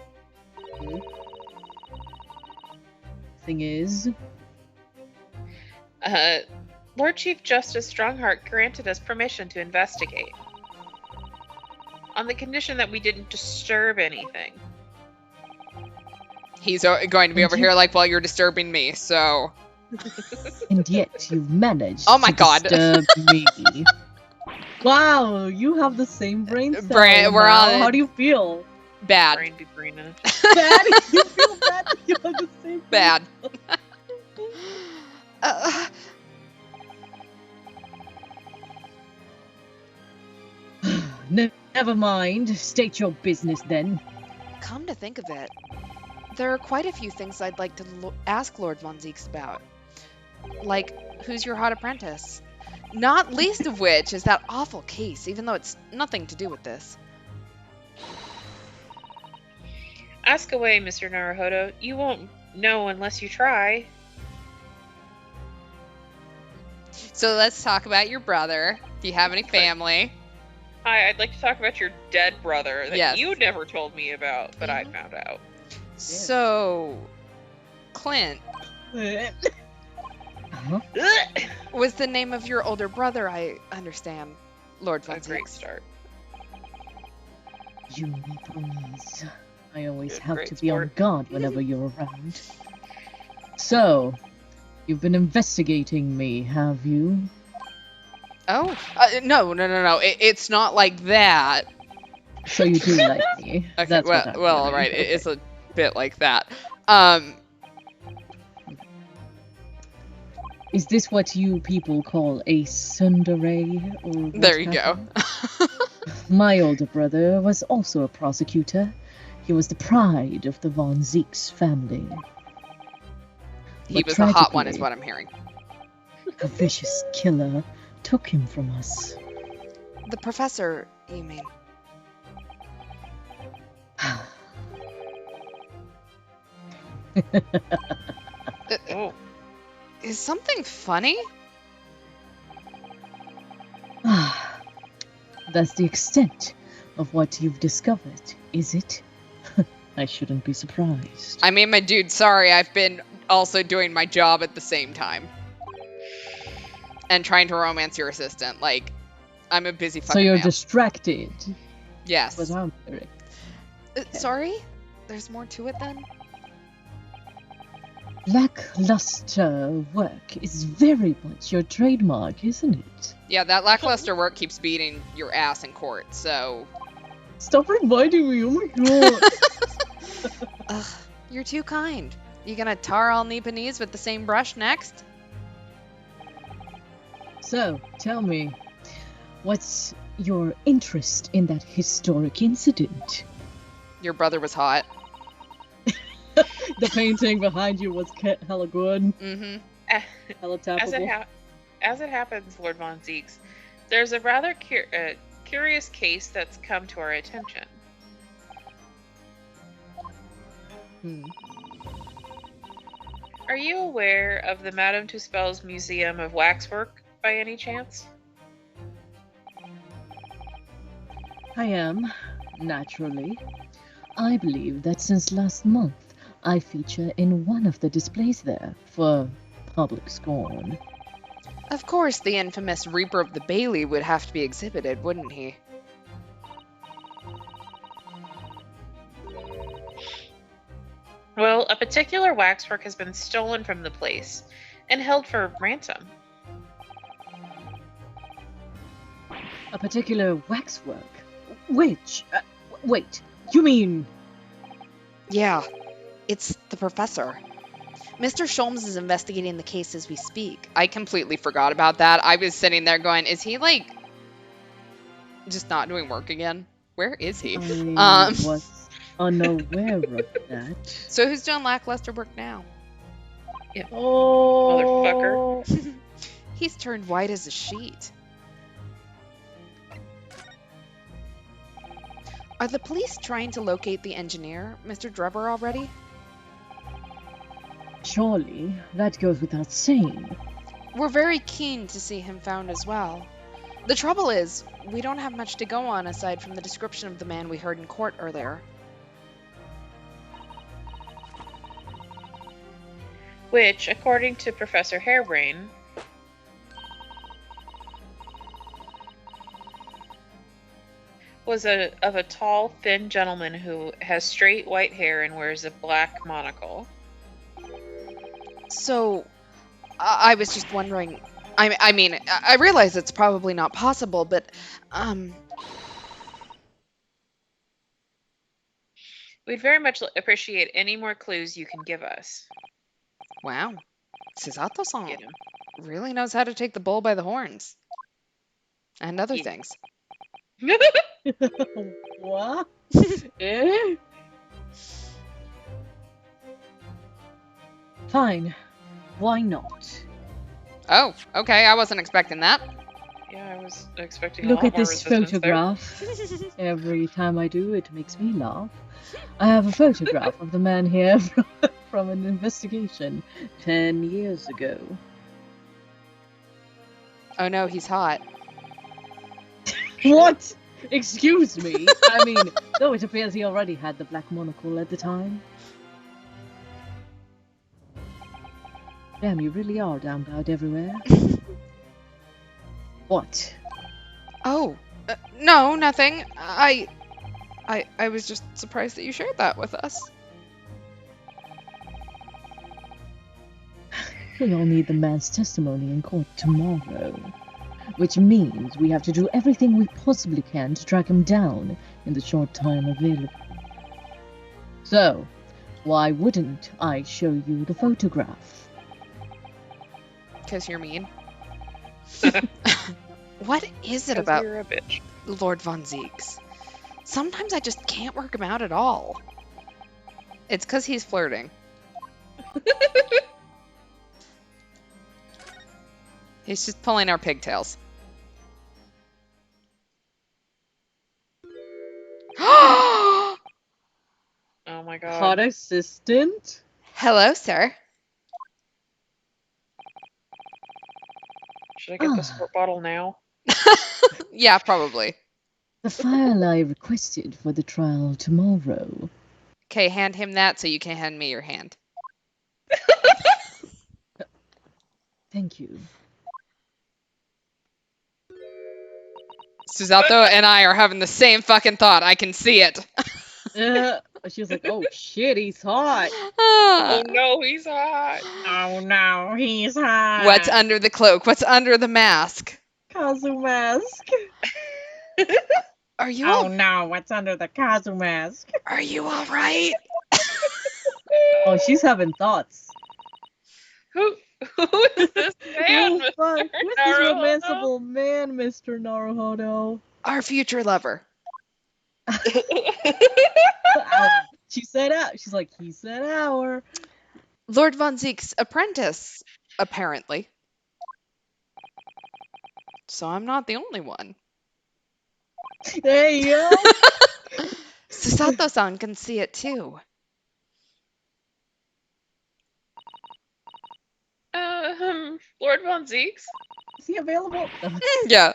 Thing is, Lord Chief Justice Strongheart granted us permission to investigate. On the condition that we didn't disturb anything. He's going to be over here like, well, you're disturbing me, so... And yet you managed Oh my to God. disturb me. wow, you have the same brain cell. We're now. on- How do you feel? Bad. Brain be braining. Bad? You feel bad that you have the same brain Bad. Never mind. State your business then. Come to think of it, there are quite a few things I'd like to ask Lord Von Zeeks about. Like, who's your hot apprentice? Not least of which is that awful case, even though it's nothing to do with this. Ask away, Mr. Naruhodo. You won't know unless you try. So let's talk about your brother. Do you have any family? Hi, I'd like to talk about your dead brother that Yes. you never told me about, but I found out. So, Clint Uh-huh. was the name of your older brother, I understand, Lord A Von great Zeeks. start. You Nipponese. I always Good, have great to be on sport. guard whenever you're around. So, you've been investigating me, have you? Oh, no. It's not like that. So you do like me. Okay, That's what I'm well, hearing. right. It's a bit like that. Is this what you people call a tsundere? Or what There you have go. you? My older brother was also a prosecutor. He was the pride of the Von Zeeks family. He But was the hot one, is tragically, what I'm hearing. a vicious killer took him from us. The professor, you mean? Oh, Is something funny? That's the extent of what you've discovered, is it? I shouldn't be surprised. I mean, my dude, sorry, I've been also doing my job at the same time. And trying to romance your assistant. Like, I'm a busy fucking So you're man. distracted. Yes. But I'm correct. Sorry? There's more to it then? Lackluster work is very much your trademark, isn't it? Yeah, that lackluster work keeps beating your ass in court, so... Stop reminding me, oh my god. Ugh, you're too kind. You gonna tar all Nipponese with the same brush next? So, tell me, what's your interest in that historic incident? Your brother was hot. The painting behind you was hella good, Mm-hmm. hella tappable. As it happens, Lord Von Zeeks, there's a rather curious case that's come to our attention. Are you aware of the Madame Tuspel's Museum of Waxwork by any chance? I am, naturally. I believe that since last month, I feature in one of the displays there for public scorn. Of course, the infamous Reaper of the Bailey would have to be exhibited, wouldn't he? Well, a particular waxwork has been stolen from the place and held for ransom. A particular waxwork? Which? Wait, you mean... Yeah, it's the professor. Mr. Sholmes is investigating the case as we speak. I completely forgot about that. I was sitting there going, is he, like, just not doing work again? Where is he? I was unaware of that. So who's doing lackluster work now? Oh, Motherfucker. He's turned white as a sheet. Are the police trying to locate the engineer, Mr. Drebber, already? Surely, that goes without saying. We're very keen to see him found as well. The trouble is, we don't have much to go on aside from the description of the man we heard in court earlier. Which, according to Professor Harebrain, was of a tall, thin gentleman who has straight white hair and wears a black monocle. So, I was just wondering... I mean, I realize it's probably not possible, but, We'd very much appreciate any more clues you can give us. Wow. Susato-san Get him. really knows how to take the bull by the horns. And other Yeah. things. what? Eh? Fine. Why not? Oh, okay, I wasn't expecting that. Yeah, I was expecting a Look lot at more this resistance there. photograph. Every time I do, it makes me laugh. I have a photograph of the man here from an investigation 10 years ago. Oh no, he's hot. What? Excuse me? I mean, though it appears he already had the black monocle at the time. Damn, you really are down bad everywhere. What? Oh, no, nothing. I was just surprised that you shared that with us. We all need the man's testimony in court tomorrow. Which means we have to do everything we possibly can to track him down in the short time available. So, why wouldn't I show you the photograph? Because you're mean. What is it 'Cause about you're a bitch. Lord Von Zeeks? Sometimes I just can't work him out at all. It's because he's flirting. He's just pulling our pigtails. Oh my god. Hot assistant? Hello, sir. Should I get the squirt bottle now? Yeah, probably. The file I requested for the trial tomorrow. Okay, hand him that so you can hand me your hand. Thank you. Susato and I are having the same fucking thought. I can see it. She was like, "Oh shit, he's hot." Oh no, he's hot. Oh no, he's hot. What's under the cloak? What's under the mask? Kazu mask? Are you Oh all, no, what's under the Kazu mask? are you all right? Oh, she's having thoughts. Who is this man, Oh, fuck. Mr. Who's this Naruhodo? romanceable man, Mr. Naruhodo? Our future lover. She said out. She's like, he said our. Lord Von Zeke's apprentice, apparently. So I'm not the only one. There you go. Susato-san can see it too. Lord Von Zeeks? Is he available? Yeah.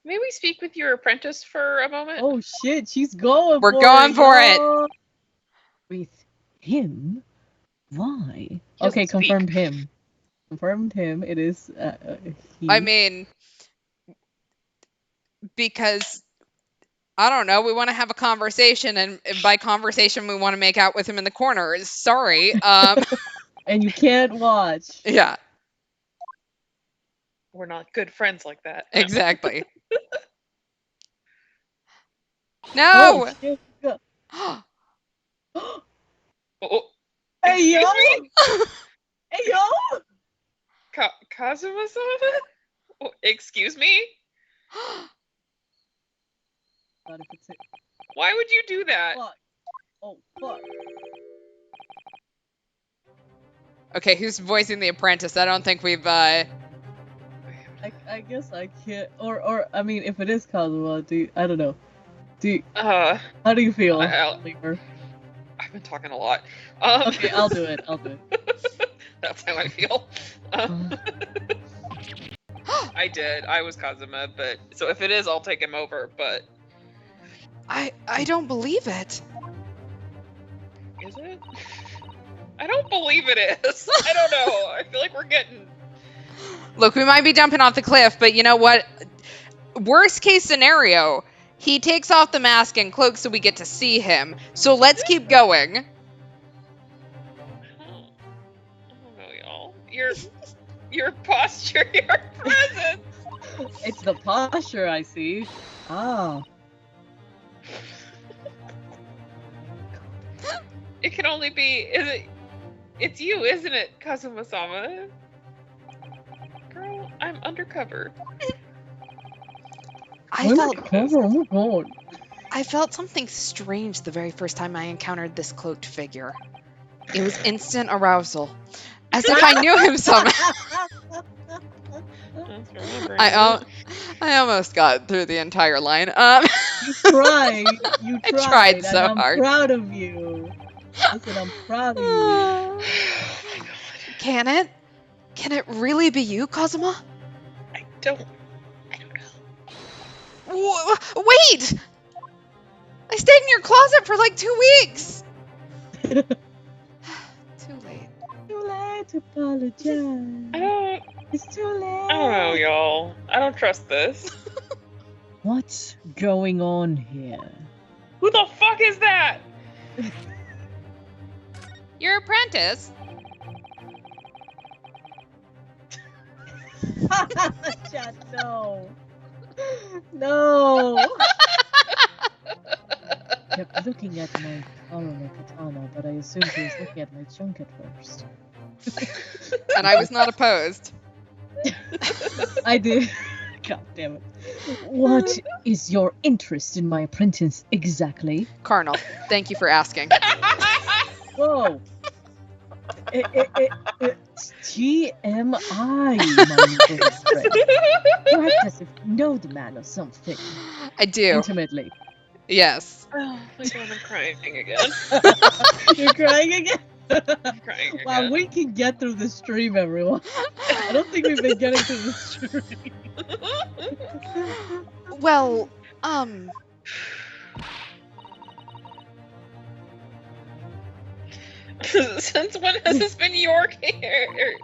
May we speak with your apprentice for a moment? Oh shit, she's going We're for going it. for it. y'all. With him? Why? He Okay, doesn't speak. confirmed him. Confirmed him. It is he. I mean, because, I don't know, we want to have a conversation, and by conversation, we want to make out with him in the corner. Sorry. And you can't watch. Yeah, We're not good friends like that. No. exactly. No! Oh, shit. Oh, Hey yo! excuse me? Hey yo! Kazuma-sama? Oh, excuse me? Gotta fix it. Why would you do that? Fuck. Oh fuck. Okay, who's voicing the apprentice? I don't think we've, I guess I can't. Or I mean, if it is Kazuma, I don't know. How do you feel, Lemur? I've been talking a lot. Okay, I'll do it. That's how I feel. I did. I was Kazuma, but so if it is, I'll take him over. But I don't believe it. is it? I don't believe it is. I don't know. I feel like we're getting. Look, we might be jumping off the cliff, but you know what? Worst case scenario, he takes off the mask and cloak so we get to see him. So let's keep going. I don't know, y'all. Your posture, your presence. It's the posture I see. Ah. It can only be. It's you, isn't it, Kazuma-sama? Girl, I'm undercover. I felt Oh my god. I felt something strange the very first time I encountered this cloaked figure. It was instant arousal, as if I knew him somehow. I almost got through the entire line. You tried. You I tried. tried so and I'm hard. proud of you. Listen, I'm proud of you. Oh my god. Can it? Can it really be you, Kazuma? I don't know. Wait! I stayed in your closet for like 2 weeks. Too late. Too late to apologize. It's too late. I don't know, y'all. I don't trust this. What's going on here? Who the fuck is that? Your apprentice? Chat, no. No. Kept looking at my Arame katana, but I assumed he was looking at my junk at first. And I was not opposed. I did. God damn it. What is your interest in my apprentice exactly? Carnal, thank you for asking. Whoa. TMI, my little friend. You act as if you know the man or something. I do. Intimately. Yes. Oh my god, I'm crying again. You're crying again? I'm crying again. Wow, we can get through the stream, everyone. I don't think we've been getting through the stream. Well, Since when has this been your care?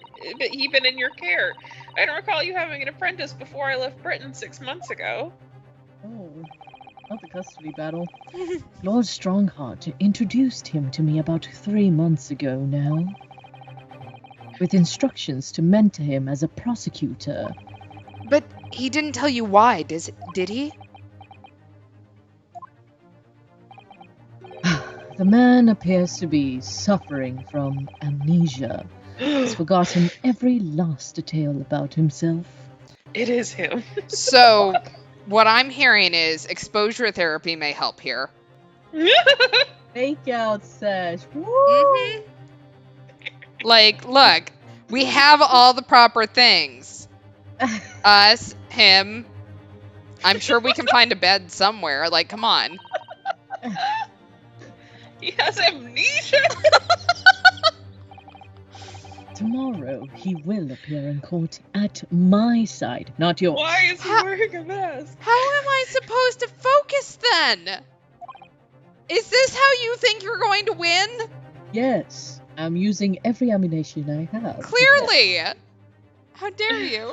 He been in your care? I don't recall you having an apprentice before I left Britain 6 months ago. Oh. Not the custody battle. Lord Strongheart introduced him to me about 3 months ago now, with instructions to mentor him as a prosecutor. But he didn't tell you why, did he? The man appears to be suffering from amnesia. He's forgotten every last detail about himself. It is him. So, what I'm hearing is exposure therapy may help here. Fake out sesh. Woo! Mhm. Like, look, we have all the proper things. Us, him. I'm sure we can find a bed somewhere. Like, come on. He has amnesia. Tomorrow he will appear in court at my side, not yours. Why is he wearing a mask? How am I supposed to focus then? Is this how you think you're going to win? Yes, I'm using every ammunition I have. Clearly. Yes. How dare you?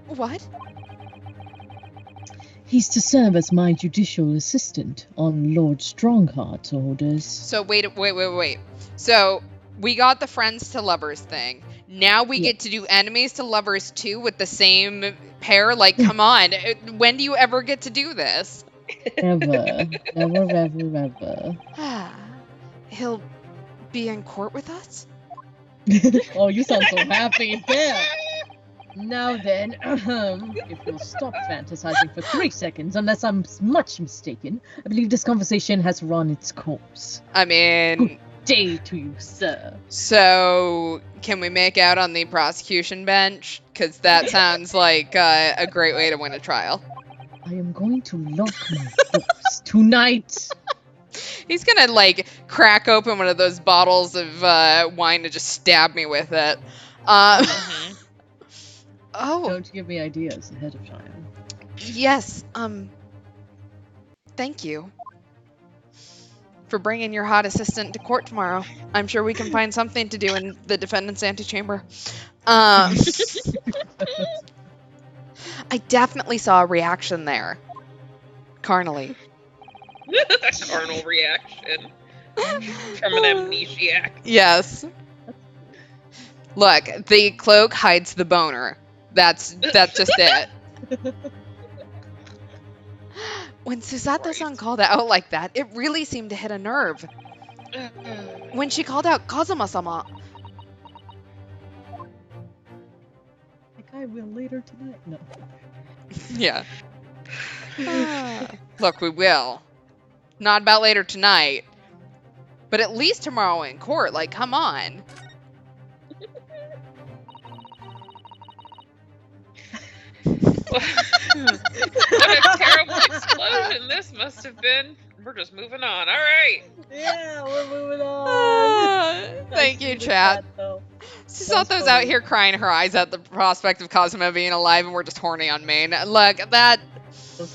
What? He's to serve as my judicial assistant on Lord Strongheart's orders. So wait. So we got the friends to lovers thing. Now we get to do enemies to lovers too with the same pair? Like, come on. When do you ever get to do this? Never, never. He'll be in court with us? Oh, you sound so happy. Damn. Now then, if you'll stop fantasizing for 3 seconds, unless I'm much mistaken, I believe this conversation has run its course. I mean, Day to you, sir. so can we make out on the prosecution bench? Because that sounds like a great way to win a trial. I am going to lock my doors tonight. He's gonna like crack open one of those bottles of wine to just stab me with it. Oh, Don't give me ideas ahead of time. yes. Thank you for bringing your hot assistant to court tomorrow. I'm sure we can find something to do in the defendant's antechamber. I definitely saw a reaction there. Carnally. Carnal reaction from an amnesiac. Yes. Look, the cloak hides the boner. That's just it. When Susato-san called out like that, it really seemed to hit a nerve. When she called out Kazuma-sama. Like I will later tonight. No. Yeah. Look, we will. Not about later tonight. But at least tomorrow in court. Like, come on. What a terrible explosion this must have been. We're just moving on. All right. Yeah, we're moving on. Thank you, chat. Susato's out here crying her eyes at the prospect of Kazuma being alive, and we're just horny on main. Look, that...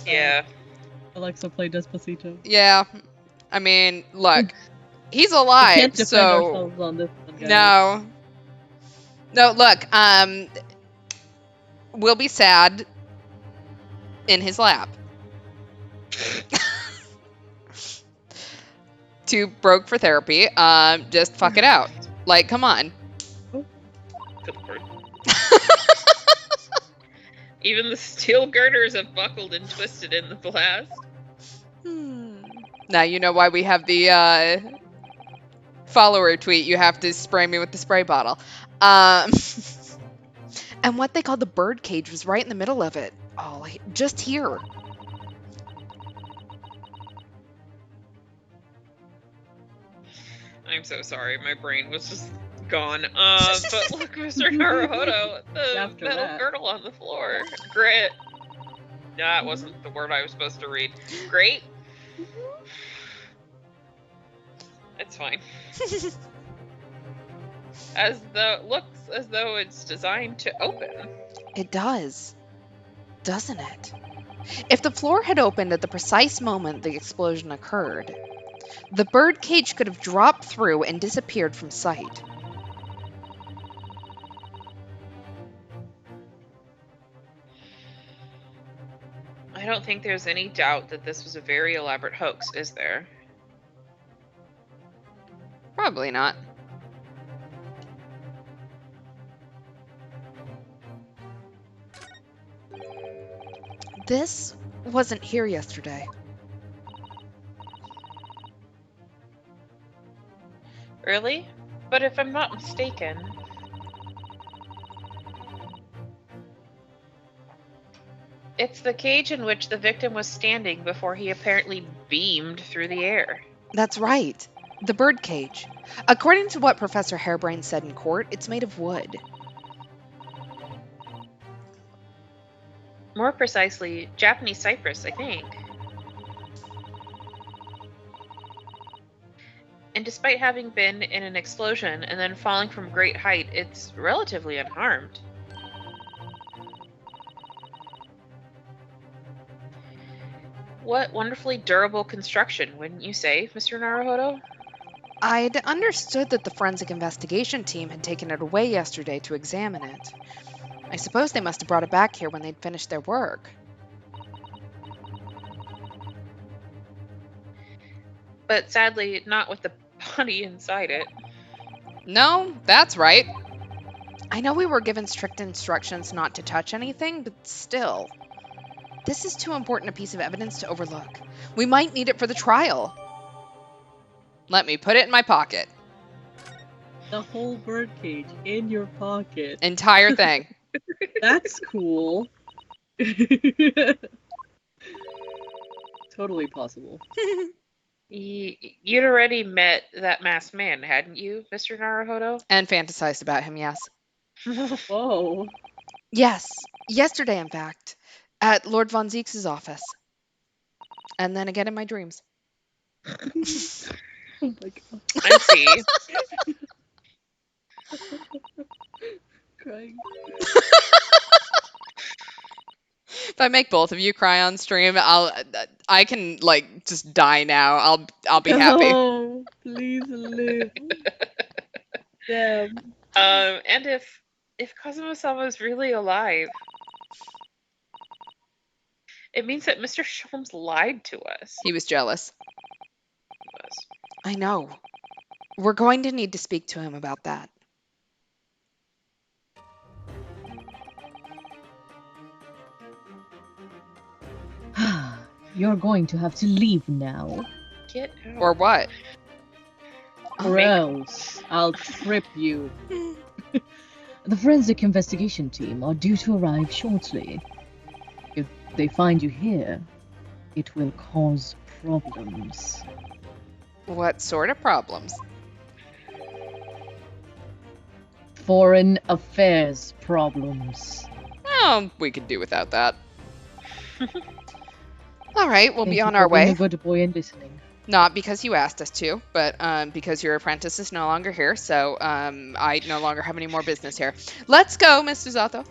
Yeah. Alexa, play Despacito. Yeah. I mean, look. He's We alive, can't defend so... ourselves on this one, guys. No. No, look, we'll be sad in his lap. Too broke for therapy. Just fuck it out. Like, come on. Good lord. Even the steel girders have buckled and twisted in the blast. Now you know why we have the follower tweet. You have to spray me with the spray bottle. And what they call the bird cage was right in the middle of it. Oh, like, just here. I'm so sorry, my brain was just gone. But look, Mr. Naruhodo, the After metal that. girdle on the floor. Grit. That wasn't the word I was supposed to read. Great. It's fine. Looks as though it's designed to open. It does. Doesn't it? If the floor had opened at the precise moment the explosion occurred, the bird cage could have dropped through and disappeared from sight. I don't think there's any doubt that this was a very elaborate hoax, is there? Probably not. This wasn't here yesterday. Really? But if I'm not mistaken... It's the cage in which the victim was standing before he apparently beamed through the air. That's right. The bird cage. According to what Professor Harebrain said in court, it's made of wood. More precisely, Japanese cypress, I think. And despite having been in an explosion and then falling from great height, it's relatively unharmed. What wonderfully durable construction, wouldn't you say, Mr. Naruhodo? I'd understood that the forensic investigation team had taken it away yesterday to examine it. I suppose they must have brought it back here when they'd finished their work. But sadly, not with the body inside it. No, that's right. I know we were given strict instructions not to touch anything, but still. This is too important a piece of evidence to overlook. We might need it for the trial. Let me put it in my pocket. The whole bird cage in your pocket. Entire thing. That's cool. Totally possible. You'd already met that masked man, hadn't you, Mr. Naruhodo? And fantasized about him, yes. Whoa. Yes. Yesterday, in fact. At Lord Von Zeke's office. And then again in my dreams. Oh my god. I see. Crying. If I make both of you cry on stream, I can like just die now. I'll be happy. Oh, please live. Damn. And if Kazuma-sama's really alive, it means that Mr. Sholmes lied to us. He was jealous. I know. We're going to need to speak to him about that. You're going to have to leave now. Get out. Or what? Or else I'll trip you. The forensic investigation team are due to arrive shortly. If they find you here, it will cause problems. What sort of problems? Foreign affairs problems. Oh, we could do without that. All right, we'll Thank be you on for our being way. a good boy and listening. Not because you asked us to, but because your apprentice is no longer here, so I no longer have any more business here. Let's go, Mr. Zato.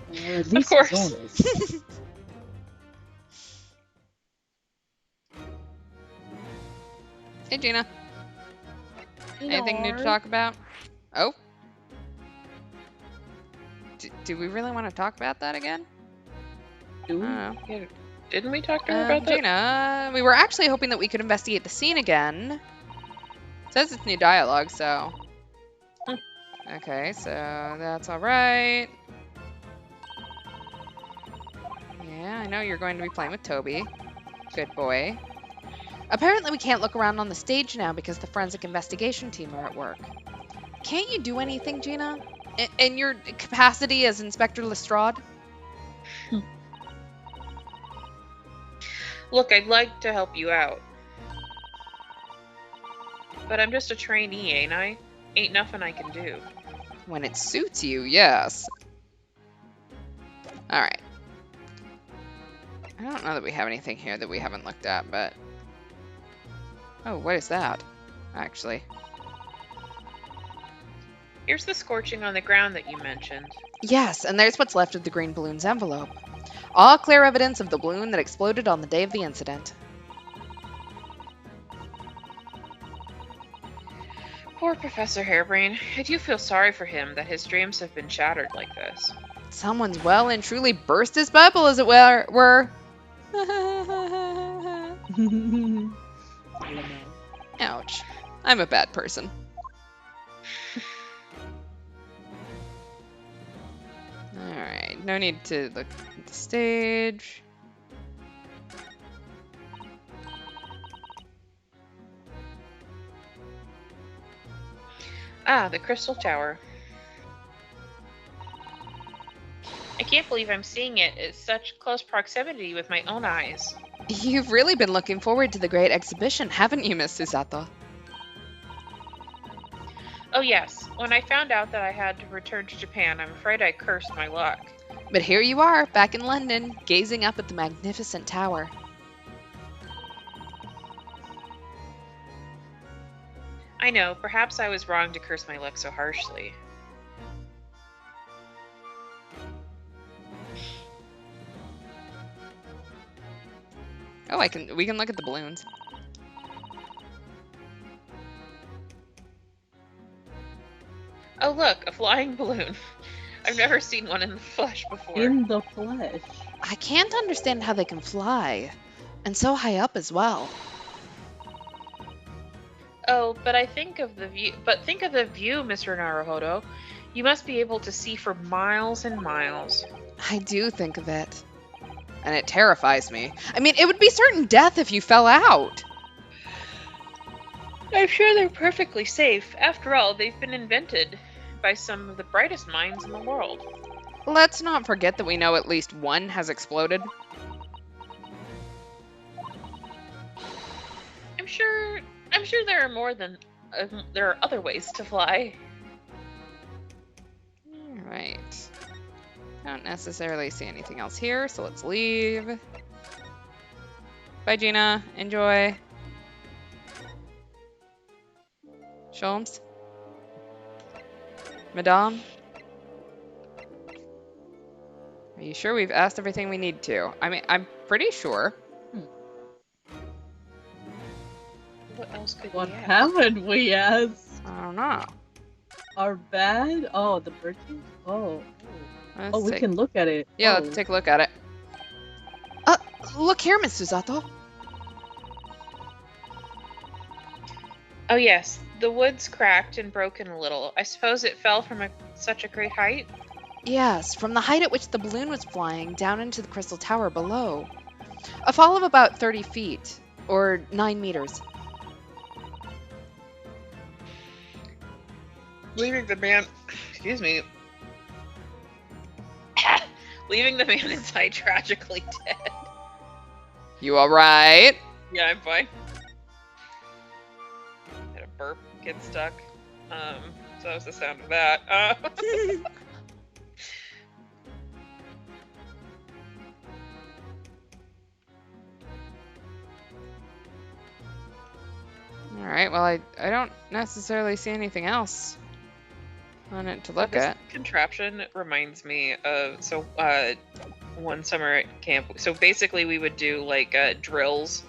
Or at least course. as always. Hey, Gina. Anything new to talk about? Oh. Do we really want to talk about that again? Do we? I don't know. Yeah, didn't we talk to her about that? Gina, we were actually hoping that we could investigate the scene again. It says it's new dialogue, so... Okay, so that's alright. Yeah, I know you're going to be playing with Toby. Good boy. Apparently we can't look around on the stage now because the forensic investigation team are at work. Can't you do anything, Gina? In your capacity as Inspector Lestrade? Look, I'd like to help you out. But I'm just a trainee, ain't I? Ain't nothing I can do. When it suits you, yes. Alright. I don't know that we have anything here that we haven't looked at, but... Oh, what is that? Actually. Here's the scorching on the ground that you mentioned. Yes, and there's what's left of the green balloon's envelope. All clear evidence of the balloon that exploded on the day of the incident. Poor Professor Harebrain. I do feel sorry for him that his dreams have been shattered like this. Someone's well and truly burst his bubble, as it were. Ouch. I'm a bad person. Alright, no need to look at the stage. Ah, the Crystal Tower. I can't believe I'm seeing it at such close proximity with my own eyes. You've really been looking forward to the great exhibition, haven't you, Miss Susato? Oh yes, when I found out that I had to return to Japan, I'm afraid I cursed my luck. But here you are, back in London, gazing up at the magnificent tower. I know, perhaps I was wrong to curse my luck so harshly. Oh, we can look at the balloons. Oh look, a flying balloon. I've never seen one in the flesh before. In the flesh. I can't understand how they can fly. And so high up as well. Oh, but think of the view, Mr. Naruhodo. You must be able to see for miles and miles. I do think of it. And it terrifies me. I mean, it would be certain death if you fell out. I'm sure they're perfectly safe. After all, they've been invented by some of the brightest minds in the world. Let's not forget that we know at least one has exploded. I'm sure there are more than there are other ways to fly. Alright. Don't necessarily see anything else here, so let's leave. Bye, Gina. Enjoy. Sholmes? Madame? Are you sure we've asked everything we need to? I mean, I'm pretty sure. What else could What we ask? haven't we asked? I don't know. Our bad? Oh, the birdcage? Oh. Let's We can look at it. Yeah, Oh. let's take a look at it. Look here, Miss Susato. Oh yes, the wood's cracked and broken a little. I suppose it fell from such a great height? Yes, from the height at which the balloon was flying down into the crystal tower below. A fall of about 30 feet, or 9 meters. Leaving the man inside tragically dead. You alright? Yeah, I'm fine. Had a burp get stuck. So that was the sound of that. Alright, well, I don't necessarily see anything else on it to look This at. contraption reminds me of one summer at camp. So basically, we would do like drills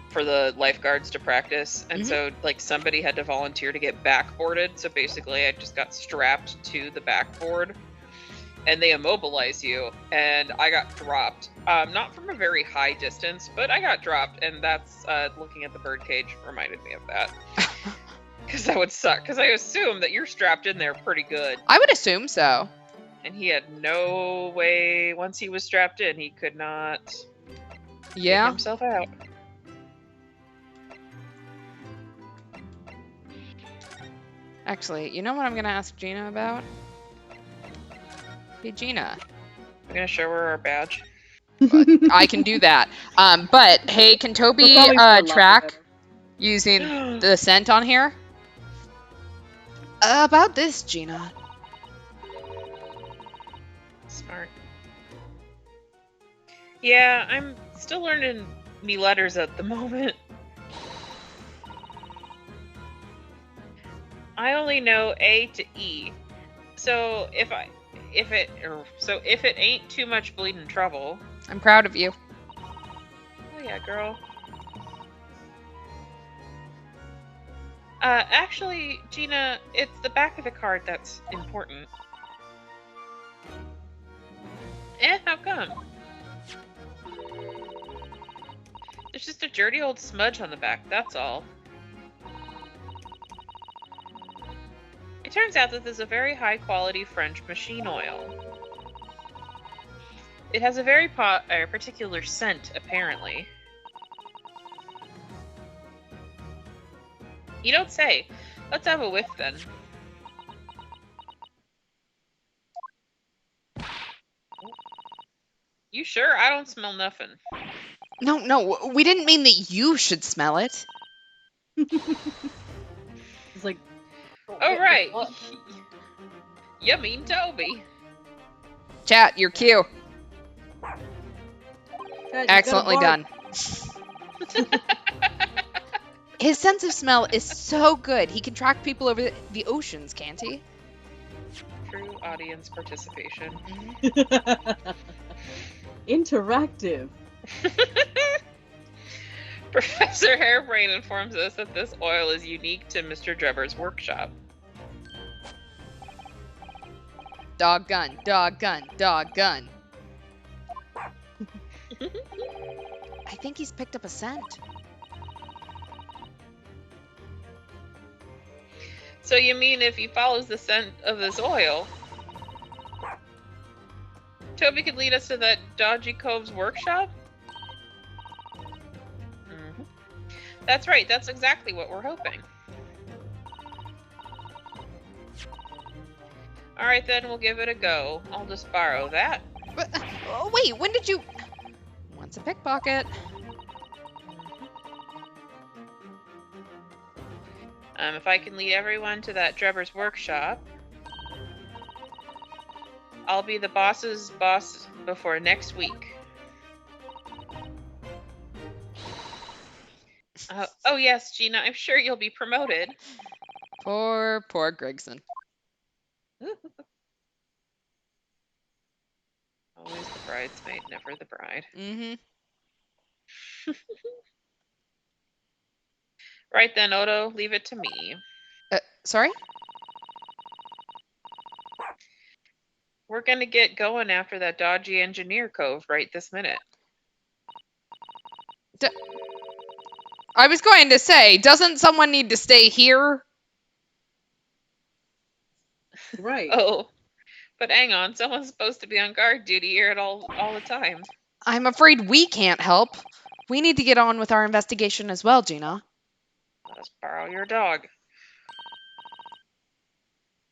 for the lifeguards to practice, and so like somebody had to volunteer to get backboarded. So basically, I just got strapped to the backboard, and they immobilize you, and I got dropped. Not from a very high distance, but I got dropped, and that's looking at the birdcage reminded me of that. Because that would suck, because I assume that you're strapped in there pretty good. I would assume so. And he had no way, once he was strapped in, he could not get himself out. Actually, you know what I'm going to ask Gina about? Hey, Gina. I'm going to show her our badge. I can do that. But, hey, can Toby track using the scent on here? About this, Gina. Smart. Yeah, I'm still learning me letters at the moment. I only know A to E. So if it ain't too much bleeding trouble. I'm proud of you. Oh yeah, girl. Actually, Gina, it's the back of the card that's important. How come? There's just a dirty old smudge on the back, that's all. It turns out that this is a very high-quality French machine oil. It has a very particular scent, apparently. You don't say. Let's have a whiff, then. You sure? I don't smell nothing. No, we didn't mean that you should smell it. It's like, Oh, right. what? You mean Toby. Chat, your cue. Chad, you Excellently gotta done. His sense of smell is so good. He can track people over the oceans, can't he? True audience participation. bark. Interactive. Professor Hairbrain informs us that this oil is unique to Mr. Drebber's workshop. Dog gun, dog gun, dog gun. I think he's picked up a scent. So you mean if he follows the scent of this oil, Toby could lead us to that Dodgy Cove's workshop? Mm-hmm. That's right, that's exactly what we're hoping. Alright then, we'll give it a go. I'll just borrow that. But, oh, wait, when did you... Once a pickpocket. If I can lead everyone to that Drebber's workshop, I'll be the boss's boss before next week. Oh yes, Gina, I'm sure you'll be promoted. Poor Gregson. Always the bridesmaid, never the bride. Mm-hmm. Right then, Odo, leave it to me. Sorry? We're gonna get going after that dodgy engineer cove right this minute. I was going to say, doesn't someone need to stay here? Right. Oh, but hang on, someone's supposed to be on guard duty here at all the time. I'm afraid we can't help. We need to get on with our investigation as well, Gina. Let us borrow your dog.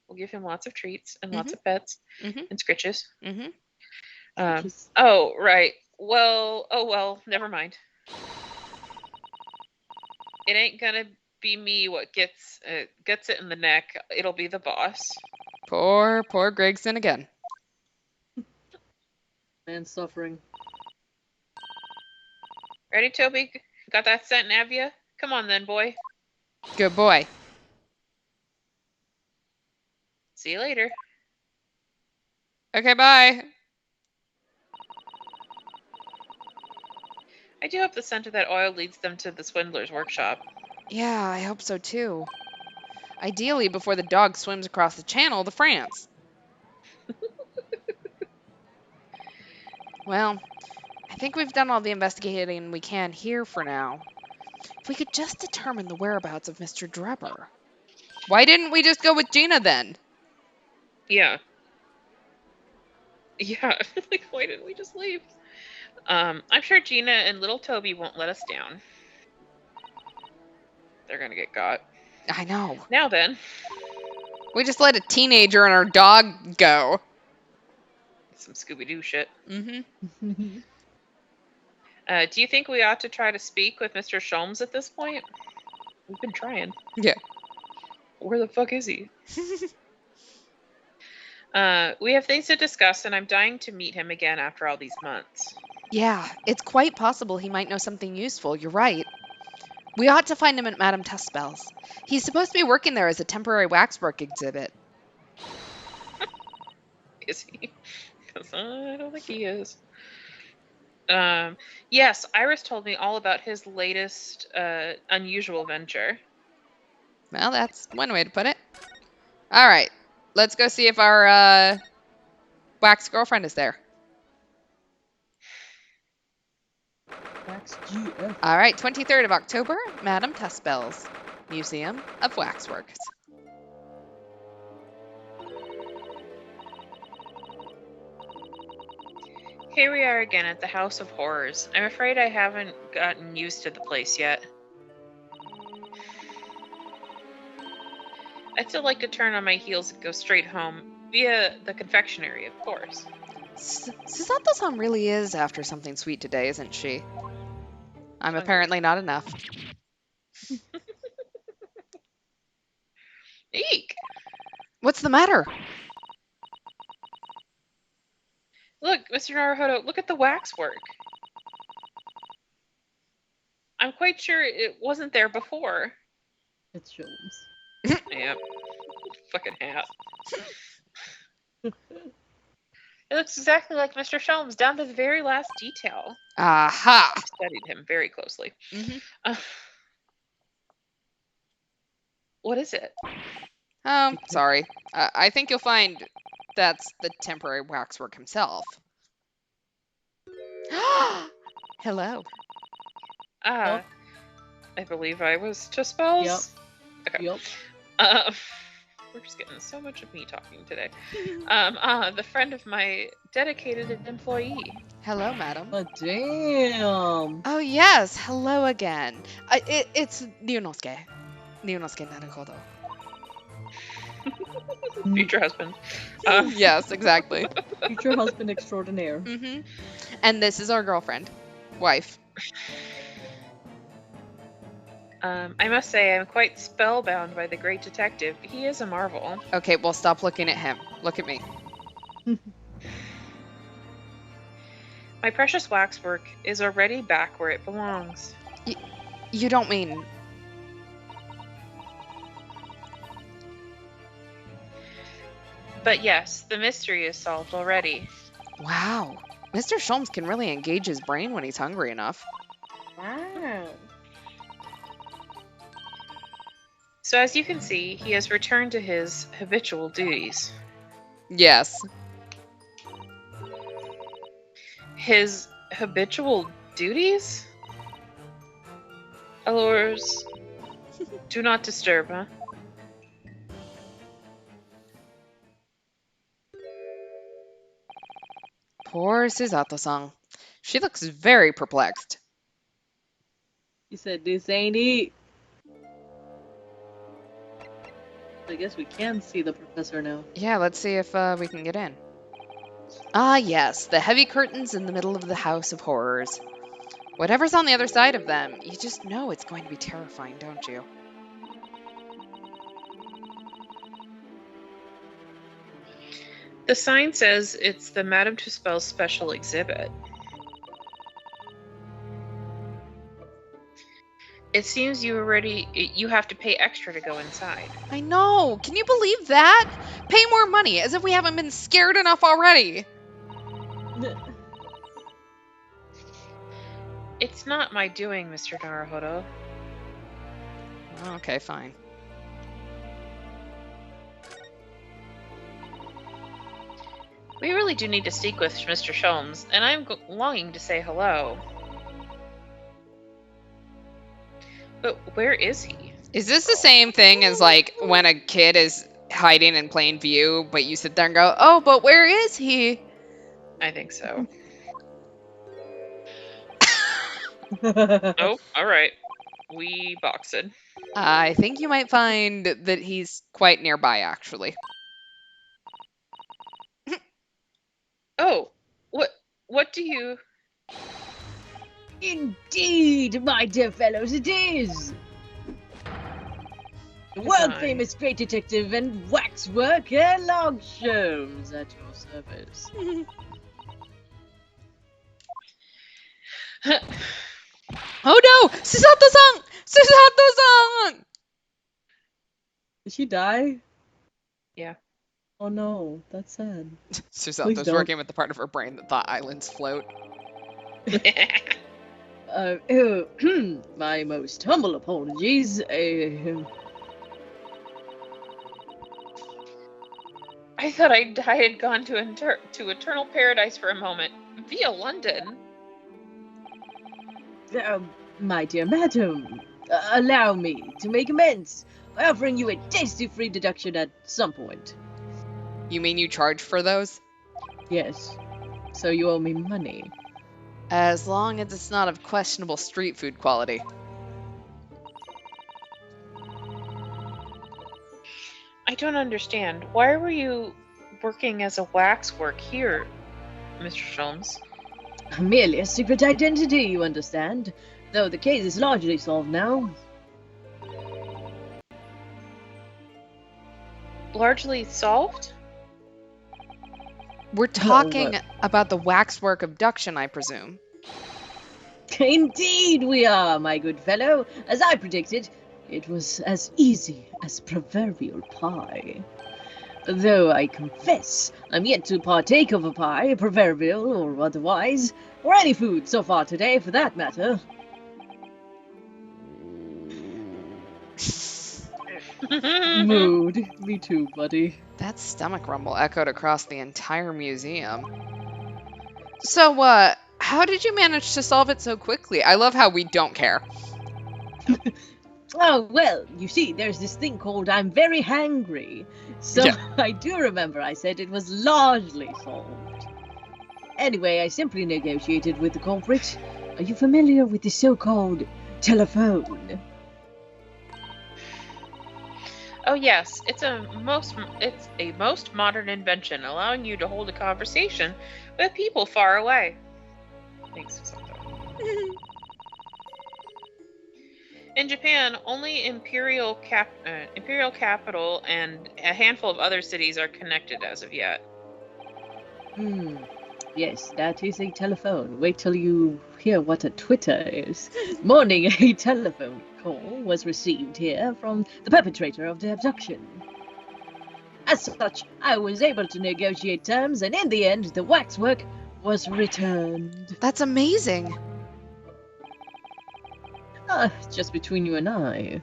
We'll give him lots of treats and lots of pets and scritches. Oh, right. Well, oh well, never mind. It ain't gonna be me what gets it in the neck. It'll be the boss. Poor Gregson again. Man suffering. Ready, Toby? Got that scent, Navia? Come on then, boy. Good boy. See you later. Okay, bye. I do hope the scent of that oil leads them to the swindler's workshop. Yeah, I hope so too. Ideally before the dog swims across the channel to France. Well, I think we've done all the investigating we can here for now. If we could just determine the whereabouts of Mr. Drebber. Why didn't we just go with Gina then? Yeah. Yeah. Like, why didn't we just leave? I'm sure Gina and little Toby won't let us down. They're gonna get got. I know. Now then. We just let a teenager and our dog go. Some Scooby-Doo shit. Mm-hmm. Do you think we ought to try to speak with Mr. Sholmes at this point? We've been trying. Yeah. Where the fuck is he? We have things to discuss, and I'm dying to meet him again after all these months. Yeah, it's quite possible he might know something useful. You're right. We ought to find him at Madame Testbell's. He's supposed to be working there as a temporary waxwork exhibit. Is he? Because I don't think he is. Yes, Iris told me all about his latest unusual venture. Well, that's one way to put it. All right, let's go see if our wax girlfriend is there. Wax GF. All right, 23rd of October, Madame Tuspel's Museum of Waxworks. Here we are again at the House of Horrors. I'm afraid I haven't gotten used to the place yet. I'd still like to turn on my heels and go straight home, via the confectionery, of course. Susato-san really is after something sweet today, isn't she? I'm Hungry. apparently not enough. Eek! What's the matter? Look, Mr. Naruhodo, look at the waxwork. I'm quite sure it wasn't there before. It's Sholmes. Yep. Fucking hat. It looks exactly like Mr. Sholmes, down to the very last detail. Aha! I've studied him very closely. Mm-hmm. What is it? Oh, sorry. I think you'll find that's the temporary waxwork himself. Hello. I believe I was to spells. Yep. Okay. Yep. We're just getting so much of me talking today. The friend of my dedicated employee. Hello, madam. Oh, damn. Oh, yes. Hello again. It's Ryunosuke. Ryunosuke Naruhodo. Future husband. Yes, exactly. Future husband extraordinaire. Mm-hmm. And this is our girlfriend. Wife. I must say, I'm quite spellbound by the great detective. He is a marvel. Okay, well, stop looking at him. Look at me. My precious waxwork is already back where it belongs. You don't mean... But yes, the mystery is solved already. Wow. Mr. Sholmes can really engage his brain when he's hungry enough. Wow. So as you can see, he has returned to his habitual duties. Yes. His habitual duties? Allures. Do not disturb, huh? Poor Susato-san. She looks very perplexed. He said, "This ain't it." I guess we can see the professor now. Yeah, let's see if we can get in. Ah, yes, the heavy curtains in the middle of the House of Horrors. Whatever's on the other side of them, you just know it's going to be terrifying, don't you? The sign says it's the Madame Tuspel's special exhibit. It seems you have to pay extra to go inside. I know! Can you believe that? Pay more money, as if we haven't been scared enough already! It's not my doing, Mr. Naruhodo. Okay, fine. We really do need to speak with Mr. Sholmes, and I'm longing to say hello. But where is he? Is this the same thing as, like, when a kid is hiding in plain view, but you sit there and go, oh, but where is he? I think so. Oh, alright. We boxed. I think you might find that he's quite nearby, actually. Oh, what do you... Indeed, my dear fellows, it is! The world-famous great detective and waxwork Sherlock Sholmes at your service. Oh no! Susato-san! Susato-san! Did she die? Yeah. Oh no, that's sad. Susato's don't. working with the part of her brain that thought islands float. My most humble apologies. I thought I had gone to eternal paradise for a moment, via London. My dear madam, allow me to make amends by offering you a tasty free deduction at some point. You mean you charge for those? Yes, so you owe me money. As long as it's not of questionable street food quality. I don't understand. Why were you working as a waxwork here, Mr. Sholmes? Merely a secret identity, you understand, though the case is largely solved now. Largely solved? We're talking about the waxwork abduction, I presume. Indeed we are, my good fellow. As I predicted, it was as easy as proverbial pie. Though I confess, I'm yet to partake of a pie, proverbial or otherwise, or any food so far today, for that matter. Mood. Me too, buddy. That stomach rumble echoed across the entire museum. So, how did you manage to solve it so quickly? I love how we don't care. Oh, well, you see, there's this thing called I'm very hangry. So Yeah. I do remember I said it was largely solved. Anyway, I simply negotiated with the culprit. Are you familiar with the so-called telephone? Oh yes, it's a most modern invention, allowing you to hold a conversation with people far away. Thanks for something. In Japan, only imperial capital and a handful of other cities are connected as of yet. Yes, that is a telephone. Wait till you hear what a Twitter is. Morning, a telephone call was received here from the perpetrator of the abduction. As such, I was able to negotiate terms, and in the end, the waxwork was returned. That's amazing. Just between you and I.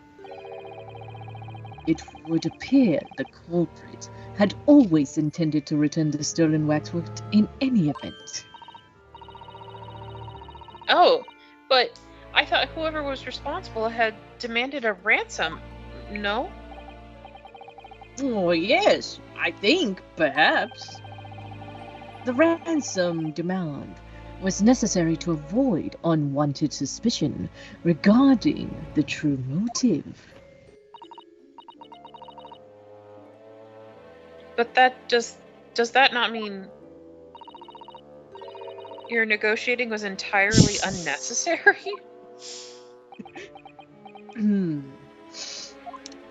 It would appear the culprit had always intended to return the stolen waxwork in any event. Oh, but I thought whoever was responsible had demanded a ransom. No? Oh, yes, I think, perhaps. The ransom demand was necessary to avoid unwanted suspicion regarding the true motive. But that does that not mean your negotiating was entirely unnecessary?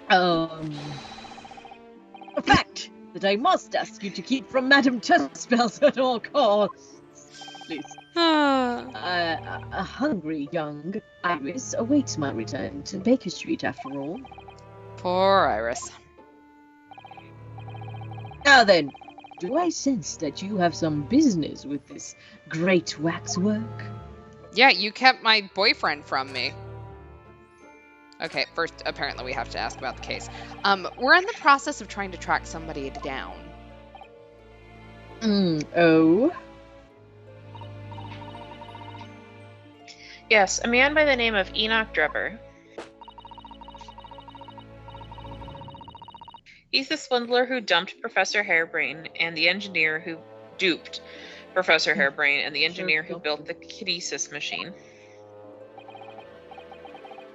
A fact that I must ask you to keep from Madame Chestbells at all costs. Please. A hungry young Iris awaits my return to Baker Street, after all. Poor Iris. Now then, do I sense that you have some business with this great waxwork? Yeah, you kept my boyfriend from me. Okay, first, apparently we have to ask about the case. We're in the process of trying to track somebody down. Oh? Yes, a man by the name of Enoch Drebber. He's the swindler who dumped Professor Harebrain and the engineer who duped Professor Harebrain and the engineer who built the kinesis machine.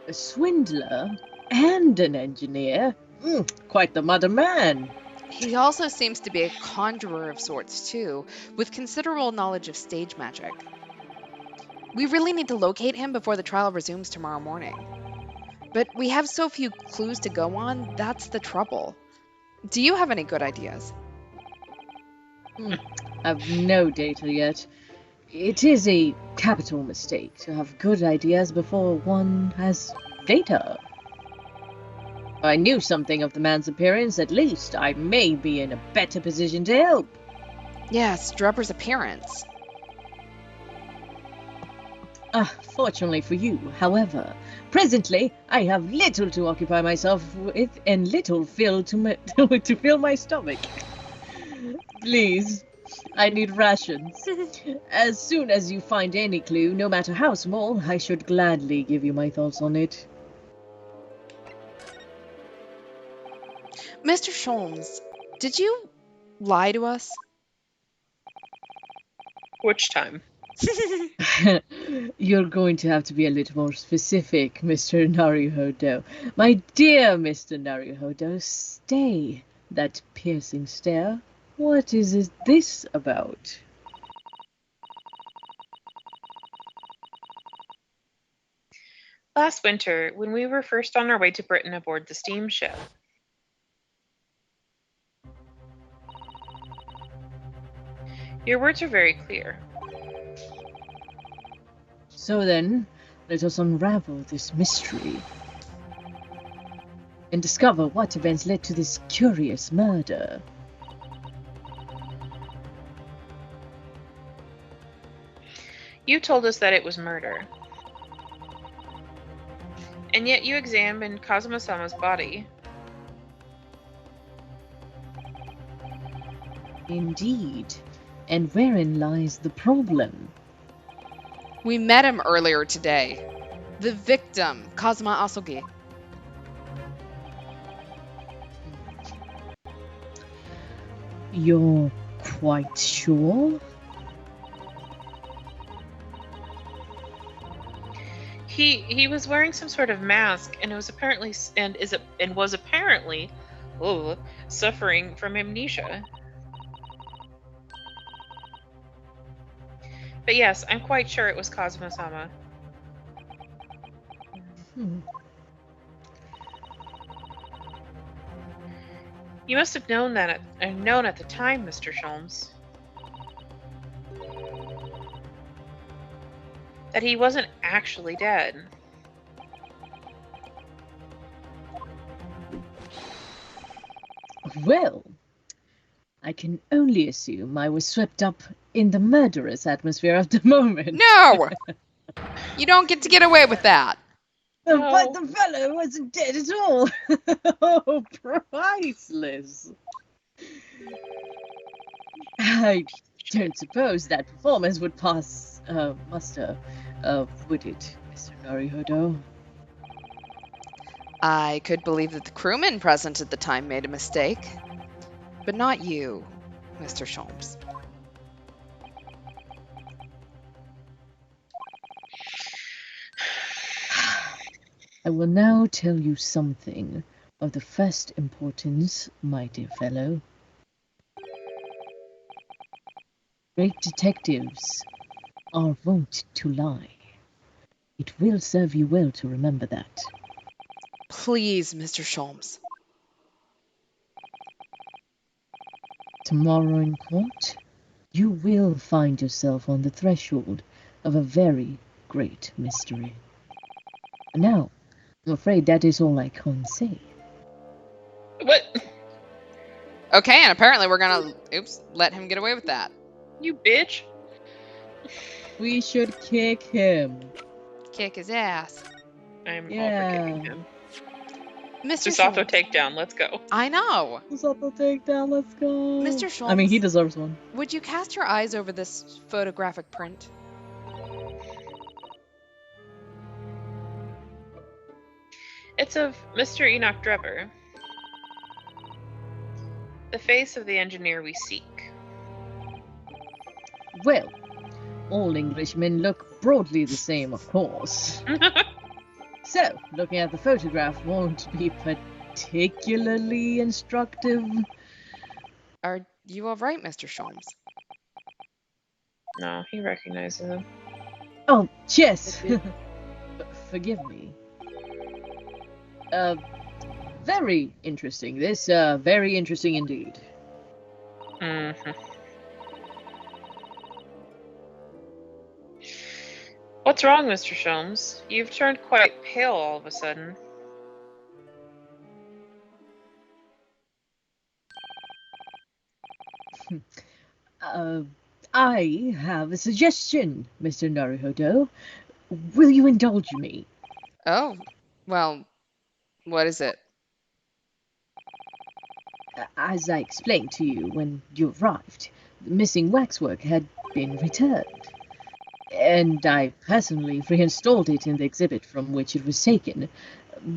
A swindler and an engineer? Quite the mother man. He also seems to be a conjurer of sorts, too, with considerable knowledge of stage magic. We really need to locate him before the trial resumes tomorrow morning. But we have so few clues to go on, that's the trouble. Do you have any good ideas? I've no data yet. It is a capital mistake to have good ideas before one has data. If I knew something of the man's appearance, at least I may be in a better position to help. Yes, Drebber's appearance. Fortunately for you, however, presently I have little to occupy myself with and little to fill my stomach. Please, I need rations. As soon as you find any clue, no matter how small, I should gladly give you my thoughts on it. Mr. Sholmes, did you lie to us? Which time? You're going to have to be a little more specific, Mr. Naruhodo. My dear Mr. Naruhodo, stay that piercing stare. What is this about? Last winter, when we were first on our way to Britain aboard the steamship. Your words are very clear. So then, let us unravel this mystery and discover what events led to this curious murder. You told us that it was murder. And yet you examined Kazuma-sama's body. Indeed. And wherein lies the problem? We met him earlier today. The victim, Kazuma Asogi. You're quite sure? He was wearing some sort of mask, and was apparently suffering from amnesia. But yes, I'm quite sure it was Kazuma-sama. You must have known that at the time, Mr. Sholmes, that he wasn't actually dead. Well, I can only assume I was swept up in the murderous atmosphere of the moment. No! You don't get away with that. But the fellow wasn't dead at all. Oh, priceless. I don't suppose that performance would pass muster, would it, Mr. Naruhodo? I could believe that the crewmen present at the time made a mistake, but not you, Mr. Sholmes. I will now tell you something of the first importance, my dear fellow. Great detectives are wont to lie. It will serve you well to remember that. Please, Mr. Sholmes. Tomorrow in court, you will find yourself on the threshold of a very great mystery. Now, I'm afraid that is all I can say. What? Okay, and apparently we're gonna, let him get away with that. You bitch. We should kick him. Kick his ass. I'm all for kicking him. Mr. Susato Sholmes. takedown, let's go. I know. Susato takedown, let's go. Mr. Sholmes. I mean, he deserves one. Would you cast your eyes over this photographic print? It's of Mr. Enoch Drebber, the face of the engineer we seek. Well, all Englishmen look broadly the same, of course. So, looking at the photograph won't be particularly instructive. Are you all right, Mr. Sholmes? No, he recognizes him. Oh, yes. Forgive me. Very interesting. This, very interesting indeed. Mm-hmm. What's wrong, Mr. Sholmes? You've turned quite pale all of a sudden. I have a suggestion, Mr. Naruhodo. Will you indulge me? Oh, well, what is it? As I explained to you when you arrived, the missing waxwork had been returned. And I personally reinstalled it in the exhibit from which it was taken,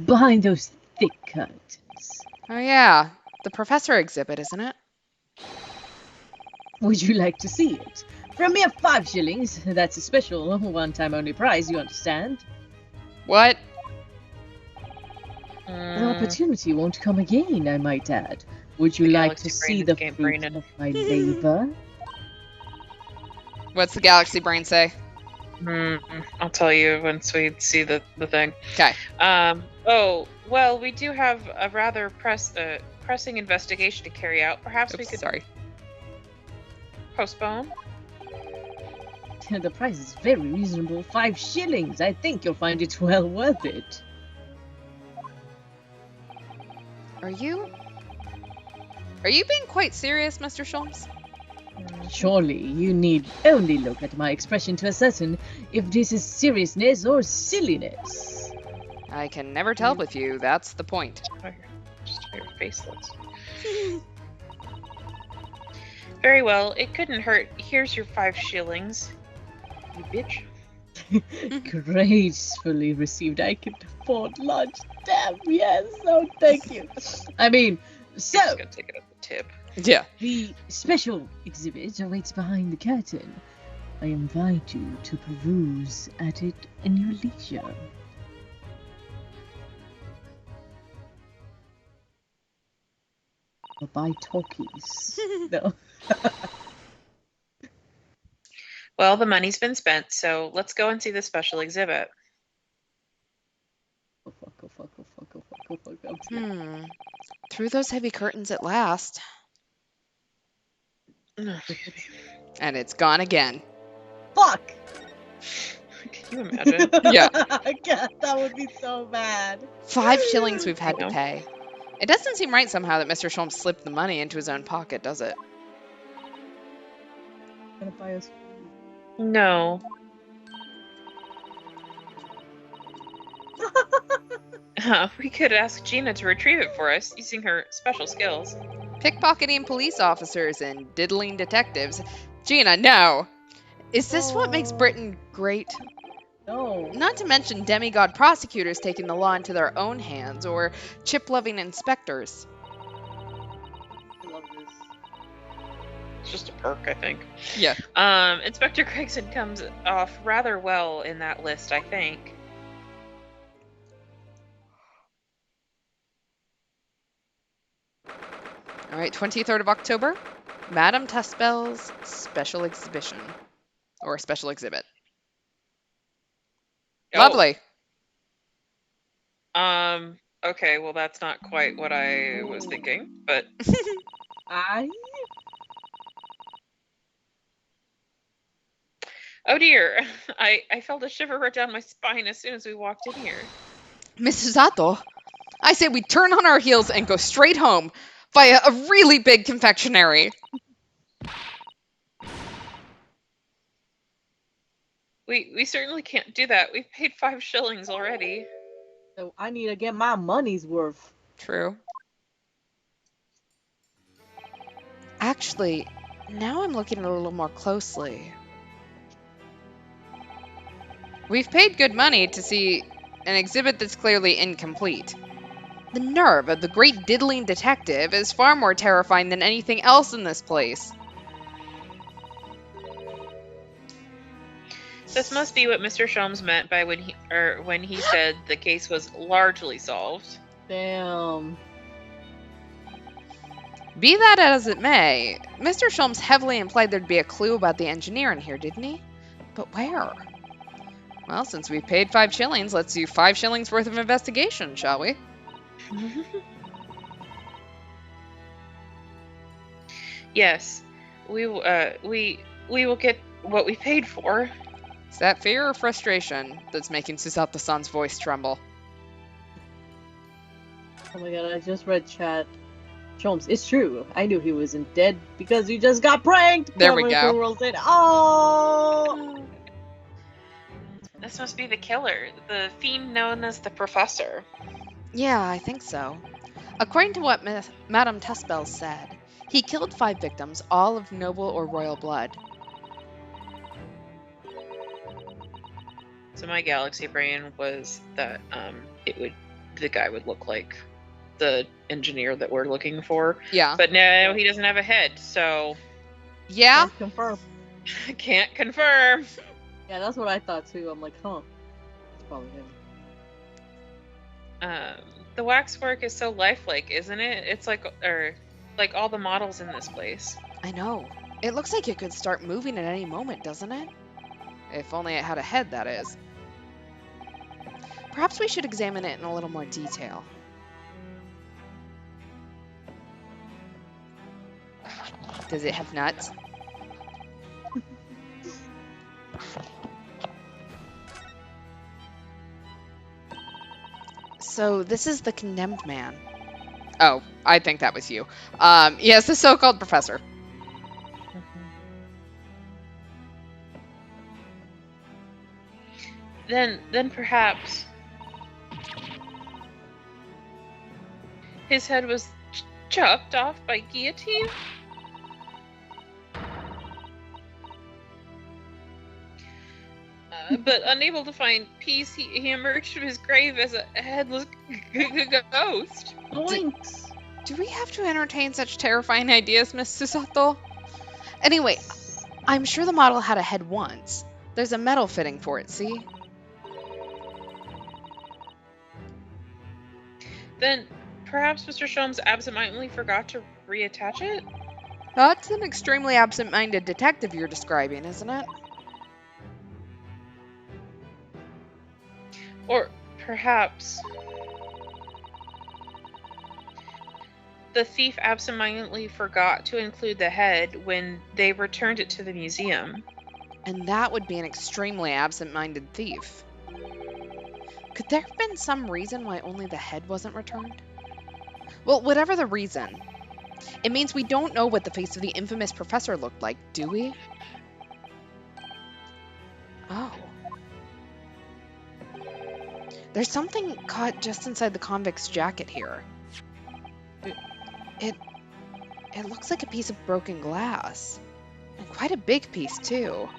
behind those thick curtains. Oh yeah, the professor exhibit, isn't it? Would you like to see it? For a mere 5 shillings, that's a special, one-time only prize, you understand? What? The opportunity won't come again, I might add. Would you The like to Galaxy see Brain the is game fruit brained. of my labor? What's the galaxy brain say? I'll tell you once we see the thing. Okay. Oh, well, we do have a rather pressing investigation to carry out. Perhaps we Oops, could sorry. postpone. The price is very reasonable, 5 shillings. I think you'll find it well worth it. Are you being quite serious, Mr. Sholmes? Surely you need only look at my expression to ascertain if this is seriousness or silliness. I can never tell with you, that's the point. Just how your face looks. Very well, it couldn't hurt. Here's your 5 shillings. You bitch. Gracefully received. I can afford lunch. Damn, yes. Oh, thank you. I mean, so, I'm just gonna take it as a tip. Yeah. the special exhibit awaits behind the curtain. I invite you to peruse at it in your leisure. Or buy talkies. No. Well, the money's been spent, so let's go and see the special exhibit. Oh, fuck, oh, fuck, oh, fuck, oh, fuck, oh, fuck. I'm scared. Through those heavy curtains at last. And it's gone again. Fuck! Can you imagine? Yeah. God, that would be so bad. 5 shillings we've had I to know. pay. It doesn't seem right somehow that Mr. Sholmes slipped the money into his own pocket, does it? Gonna buy us food. No. We could ask Gina to retrieve it for us using her special skills. Pickpocketing police officers and diddling detectives. Gina, no! Is this what makes Britain great? No. Not to mention demigod prosecutors taking the law into their own hands, or chip-loving inspectors. I love this. It's just a perk, I think. Yeah. Inspector Gregson comes off rather well in that list, I think. All right, 23rd of October, Madame Tuspel's special exhibition. Or special exhibit. Oh. Lovely. Okay, well that's not quite what I was thinking, but oh dear, I felt a shiver right down my spine as soon as we walked in here. Mrs. Sato, I say we turn on our heels and go straight home via a really big confectionery. We certainly can't do that. We've paid 5 shillings already. So I need to get my money's worth. True. Actually, now I'm looking at it a little more closely. We've paid good money to see an exhibit that's clearly incomplete. The nerve of the great diddling detective is far more terrifying than anything else in this place. This must be what Mr. Sholmes meant by when he said the case was largely solved. Damn. Be that as it may, Mr. Sholmes heavily implied there'd be a clue about the engineer in here, didn't he? But where? Well, since we've paid 5 shillings, let's do 5 shillings worth of investigation, shall we? Yes, we will get what we paid for. Is that fear or frustration that's making Susato-san's voice tremble? Oh my god, I just read chat. Sholmes, it's true. I knew he wasn't dead because he just got pranked. There we Poor go. girl said, oh! This must be the killer, the fiend known as the Professor. Yeah, I think so. According to what Madame Tuspel said, He killed 5 victims, all of noble or royal blood. So my galaxy brain was that the guy would look like the engineer that we're looking for. Yeah. But no, he doesn't have a head, so Yeah? Can't confirm. can't confirm. Yeah, that's what I thought too. I'm like, huh. It's probably him. The waxwork is so lifelike, isn't it? It's like all the models in this place. I know. It looks like it could start moving at any moment, doesn't it? If only it had a head, that is. Perhaps we should examine it in a little more detail. Does it have nuts? So this is the condemned man. Oh, I think that was you. Yes, the so-called professor. Then perhaps his head was chopped off by guillotine? But unable to find peace, he emerged from his grave as a headless ghost. Boinks! Do we have to entertain such terrifying ideas, Miss Susato? Anyway, I'm sure the model had a head once. There's a metal fitting for it, see? Then perhaps Mr. Sholmes absentmindedly forgot to reattach it? That's an extremely absent-minded detective you're describing, isn't it? Or perhaps the thief absentmindedly forgot to include the head when they returned it to the museum. And that would be an extremely absent-minded thief. Could there have been some reason why only the head wasn't returned? Well, whatever the reason, it means we don't know what the face of the infamous professor looked like, do we? Oh. There's something caught just inside the convict's jacket here. It looks like a piece of broken glass. And quite a big piece, too.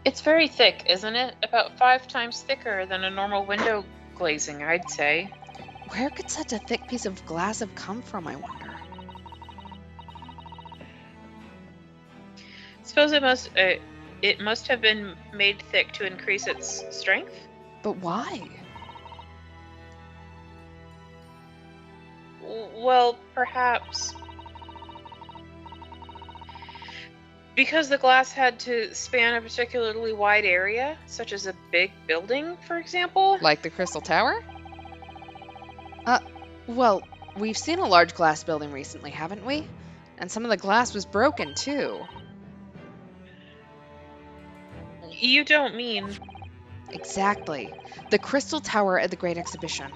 It's very thick, isn't it? About 5 times thicker than a normal window glazing, I'd say. Where could such a thick piece of glass have come from, I wonder? Suppose it must have been made thick to increase its strength? But why? Well, perhaps because the glass had to span a particularly wide area, such as a big building, for example? Like the Crystal Tower? Well, we've seen a large glass building recently, haven't we? And some of the glass was broken, too. You don't mean... Exactly. The Crystal Tower at the Great Exhibition.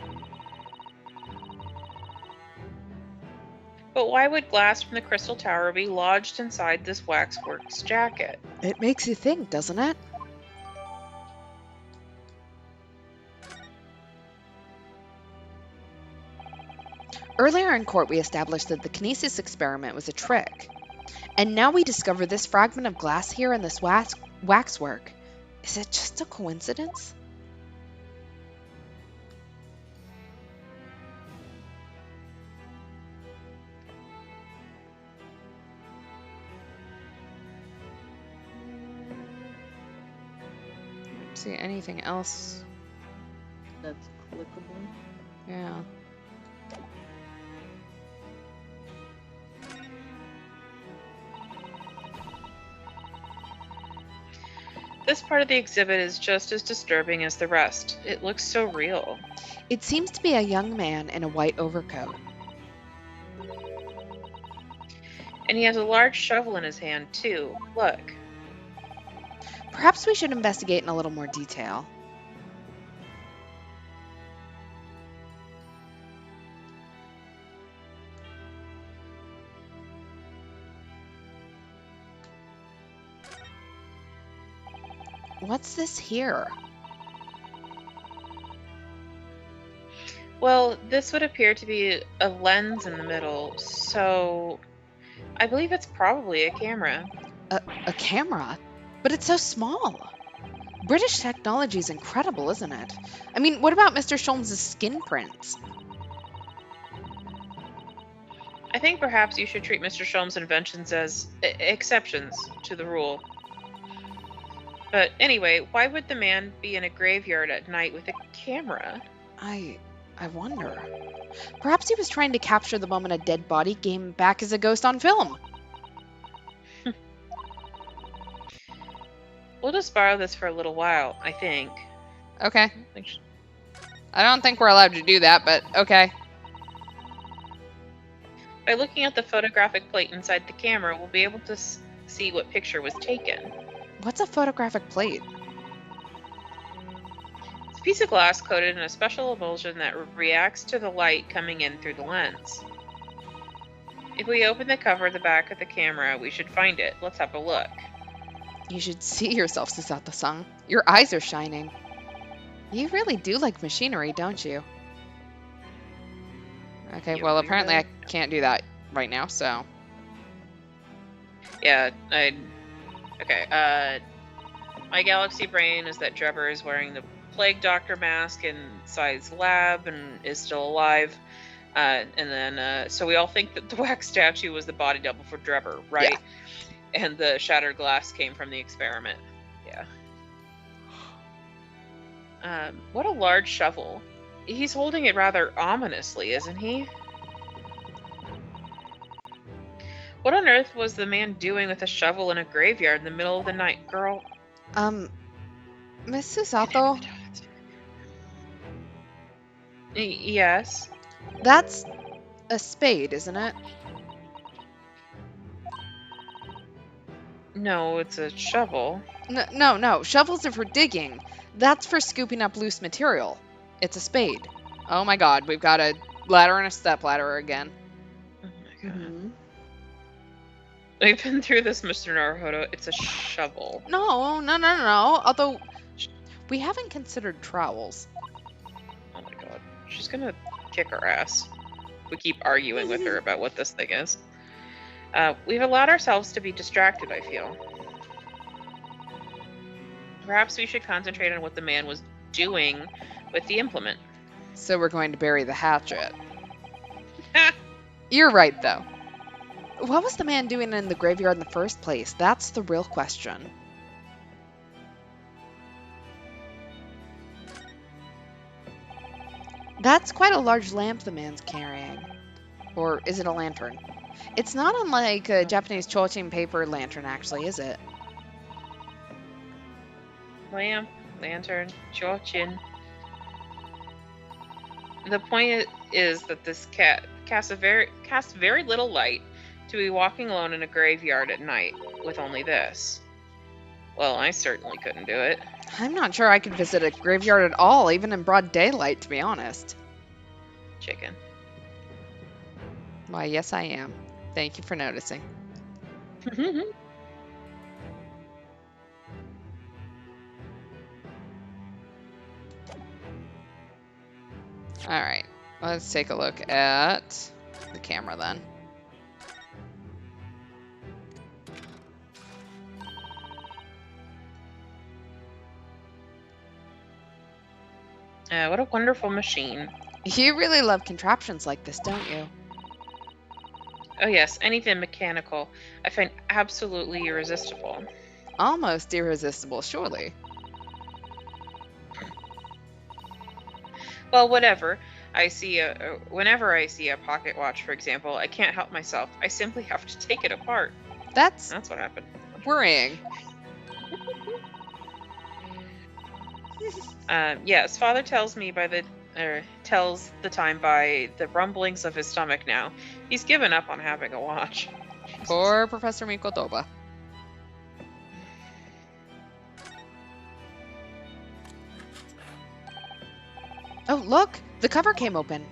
But why would glass from the Crystal Tower be lodged inside this waxworks jacket? It makes you think, doesn't it? Earlier in court, we established that the kinesis experiment was a trick. And now we discover this fragment of glass here in this waxwork. Is it just a coincidence? I don't see anything else. That's clickable. Yeah. This part of the exhibit is just as disturbing as the rest. It looks so real. It seems to be a young man in a white overcoat. And he has a large shovel in his hand, too. Look. Perhaps we should investigate in a little more detail. What's this here? Well, this would appear to be a lens in the middle, so I believe it's probably a camera. A camera? But it's so small. British technology is incredible, isn't it? I mean, what about Mr. Sholmes' skin prints? I think perhaps you should treat Mr. Sholmes' inventions as exceptions to the rule. But anyway, why would the man be in a graveyard at night with a camera? I wonder. Perhaps he was trying to capture the moment a dead body came back as a ghost on film. We'll just borrow this for a little while, I think. Okay. I don't think we're allowed to do that, but okay. By looking at the photographic plate inside the camera, we'll be able to see what picture was taken. What's a photographic plate? It's a piece of glass coated in a special emulsion that reacts to the light coming in through the lens. If we open the cover at the back of the camera, we should find it. Let's have a look. You should see yourself, Susato-san. Your eyes are shining. You really do like machinery, don't you? Okay, well, apparently I can't do that right now, so... Yeah, okay, my galaxy brain is that Trevor is wearing the plague doctor mask inside his lab and is still alive. And then, so we all think that the wax statue was the body double for Trevor, right? Yeah. And the shattered glass came from the experiment. Yeah. What a large shovel. He's holding it rather ominously, isn't he? What on earth was the man doing with a shovel in a graveyard in the middle of the night, girl? Miss Susato? Yes? That's a spade, isn't it? No, it's a shovel. No. Shovels are for digging. That's for scooping up loose material. It's a spade. Oh my god, we've got a ladder and a stepladder again. Oh my god. Mm-hmm. We've been through this, Mr. Naruhodo. It's a shovel. No. Although, we haven't considered trowels. Oh my god. She's gonna kick our ass. We keep arguing with her about what this thing is. We've allowed ourselves to be distracted, I feel. Perhaps we should concentrate on what the man was doing with the implement. So we're going to bury the hatchet. You're right, though. What was the man doing in the graveyard in the first place? That's the real question. That's quite a large lamp the man's carrying. Or is it a lantern? It's not unlike a Japanese chochin paper lantern, actually, is it? Lamp, lantern, chochin. The point is that this cat casts very little light to be walking alone in a graveyard at night with only this. Well, I certainly couldn't do it. I'm not sure I could visit a graveyard at all, even in broad daylight, to be honest. Chicken. Why, yes I am. Thank you for noticing. Alright, let's take a look at the camera then. What a wonderful machine. You really love contraptions like this, don't you? Oh yes, anything mechanical I find absolutely irresistible. Almost irresistible, surely. Well, whatever. Whenever I see a pocket watch, for example, I can't help myself. I simply have to take it apart. That's what happened. Worrying. Yes, Father tells the time by the rumblings of his stomach now. He's given up on having a watch. Poor Professor Mikotoba. Oh, look! The cover came open.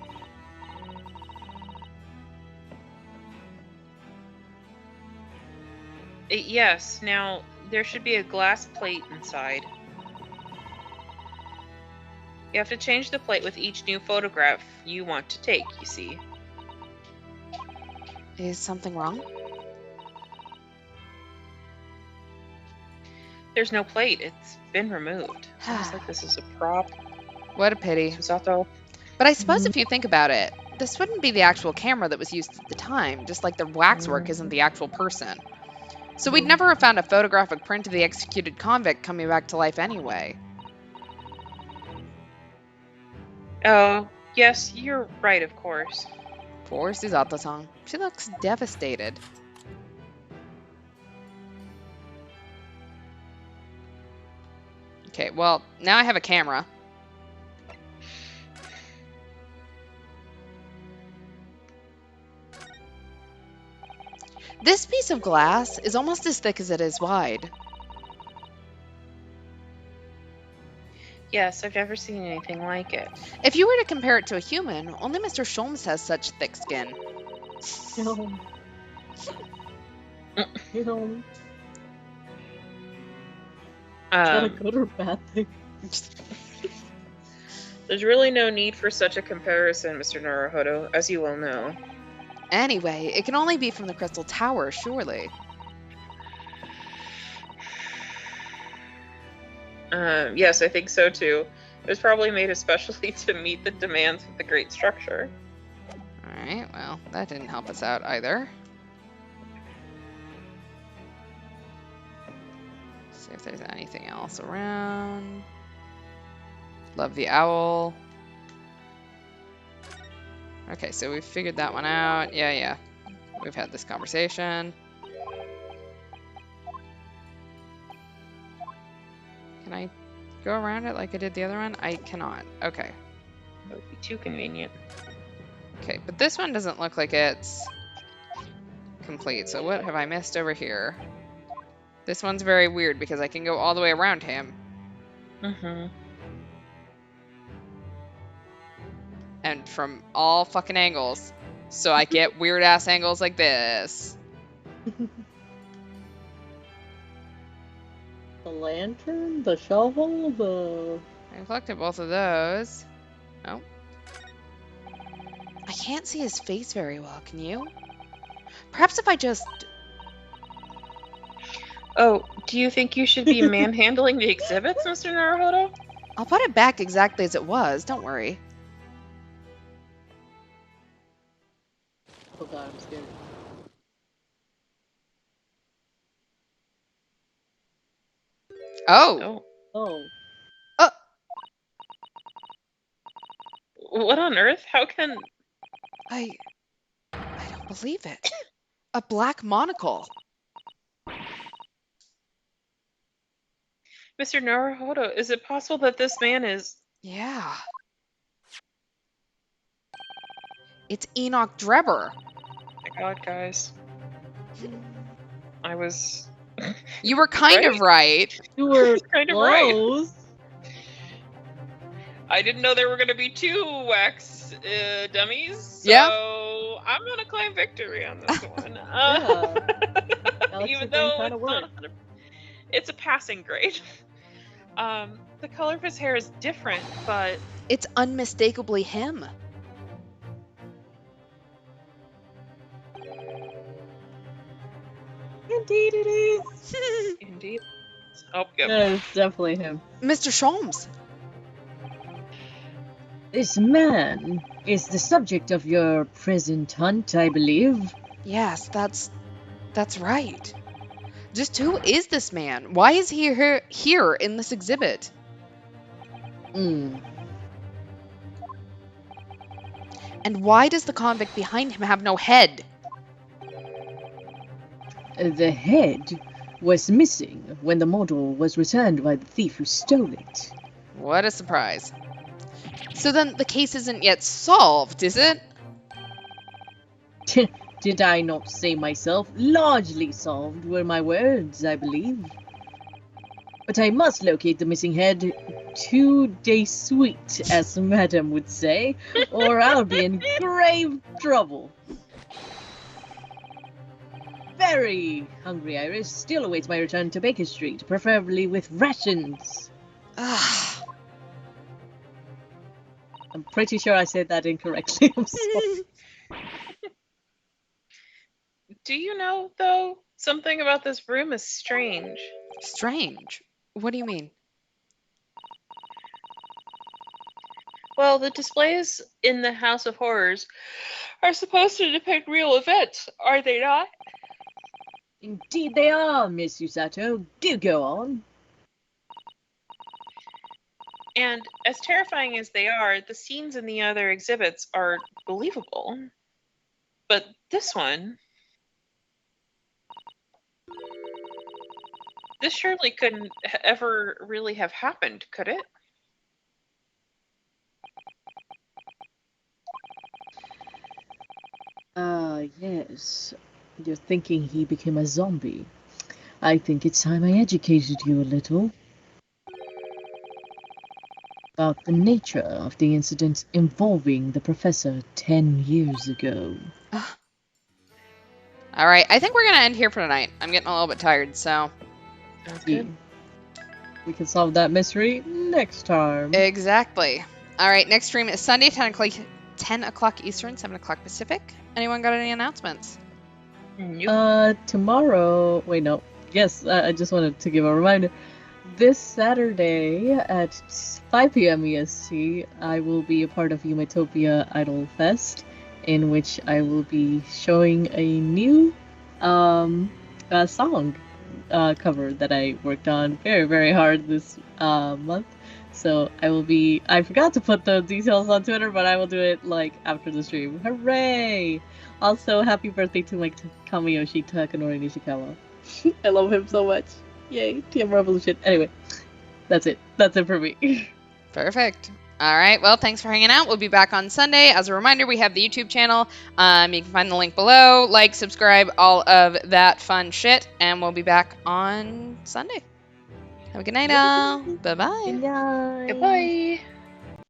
Yes, now there should be a glass plate inside. You have to change the plate with each new photograph you want to take, you see. Is something wrong? There's no plate. It's been removed. Seems like this is a prop. What a pity. But I suppose if you think about it, this wouldn't be the actual camera that was used at the time, just like the waxwork isn't the actual person. So we'd never have found a photographic print of the executed convict coming back to life anyway. Oh, yes, you're right, of course. Poor Suzato-san. She looks devastated. Okay, well, now I have a camera. This piece of glass is almost as thick as it is wide. Yes, I've never seen anything like it. If you were to compare it to a human, only Mr. Sholmes has such thick skin. No. No. Is that a good or bad thing? There's really no need for such a comparison, Mr. Naruhodo, as you well know. Anyway, it can only be from the Crystal Tower, surely. Yes, I think so too. It was probably made especially to meet the demands of the great structure. Alright, well, that didn't help us out either. See if there's anything else around. Love the owl. Okay, so we've figured that one out. Yeah. We've had this conversation. Can I go around it like I did the other one? I cannot. Okay. That would be too convenient. Okay, but this one doesn't look like it's complete. So what have I missed over here? This one's very weird because I can go all the way around him. Mm-hmm. And from all fucking angles. So I get weird ass angles like this. The lantern, the shovel, the... I collected both of those. Oh. I can't see his face very well, can you? Perhaps if I just... Oh, do you think you should be manhandling the exhibits, Mr. Naruhodo? I'll put it back exactly as it was, don't worry. Oh god, I'm scared. Oh! Oh. What on earth? How can... I don't believe it. A black monocle. Mr. Naruhodo, is it possible that this man is... Yeah. It's Enoch Drebber. My god, guys. I was... You were kind of right. You were kind of close. right. I didn't know there were going to be two wax dummies, so Yeah. I'm going to claim victory on this one. Yeah. Even though it's not it's a passing grade. The color of his hair is different, but... It's unmistakably him. Indeed it is. Indeed. Oh, yep. Yeah, it's definitely him. Mr. Sholmes. This man is the subject of your present hunt, I believe. Yes, that's right. Just who is this man? Why is he here in this exhibit? Mm. And why does the convict behind him have no head? The head was missing when the model was returned by the thief who stole it. What a surprise. So then the case isn't yet solved, is it? Did I not say myself? Largely solved were my words, I believe. But I must locate the missing head 2 days sweet, as Madam would say, or I'll be in grave trouble. Very hungry, Iris. Still awaits my return to Baker Street, preferably with rations. Ah. I'm pretty sure I said that incorrectly. I'm sorry. Do you know, though, something about this room is strange? Strange. What do you mean? Well, the displays in the House of Horrors are supposed to depict real events, are they not? Indeed they are, Miss Usato. Do go on. And as terrifying as they are, the scenes in the other exhibits are believable. But this one, this surely couldn't ever really have happened, could it? Yes. You're thinking he became a zombie. I think it's time I educated you a little about the nature of the incident involving the professor 10 years ago. All right, I think we're gonna end here for tonight. I'm getting a little bit tired, so. Sounds Yeah. good. We can solve that mystery next time. Exactly. All right, next stream is Sunday, 10 o'clock Eastern, 7 o'clock Pacific. Anyone got any announcements? Nope. Tomorrow. Wait, no. Yes, I just wanted to give a reminder. This Saturday at 5 p.m. EST, I will be a part of Umatopia Idol Fest, in which I will be showing a new song cover that I worked on very, very hard this month. So I forgot to put the details on Twitter, but I will do it like after the stream. Hooray! Also, happy birthday to my Kamiyoshi Takanori Nishikawa. I love him so much. Yay, TM Revolution. Anyway, that's it. That's it for me. Perfect. All right. Well, thanks for hanging out. We'll be back on Sunday. As a reminder, we have the YouTube channel. You can find the link below. Like, subscribe, all of that fun shit. And we'll be back on Sunday. Have a good night, all. Bye-bye. Good night. Goodbye.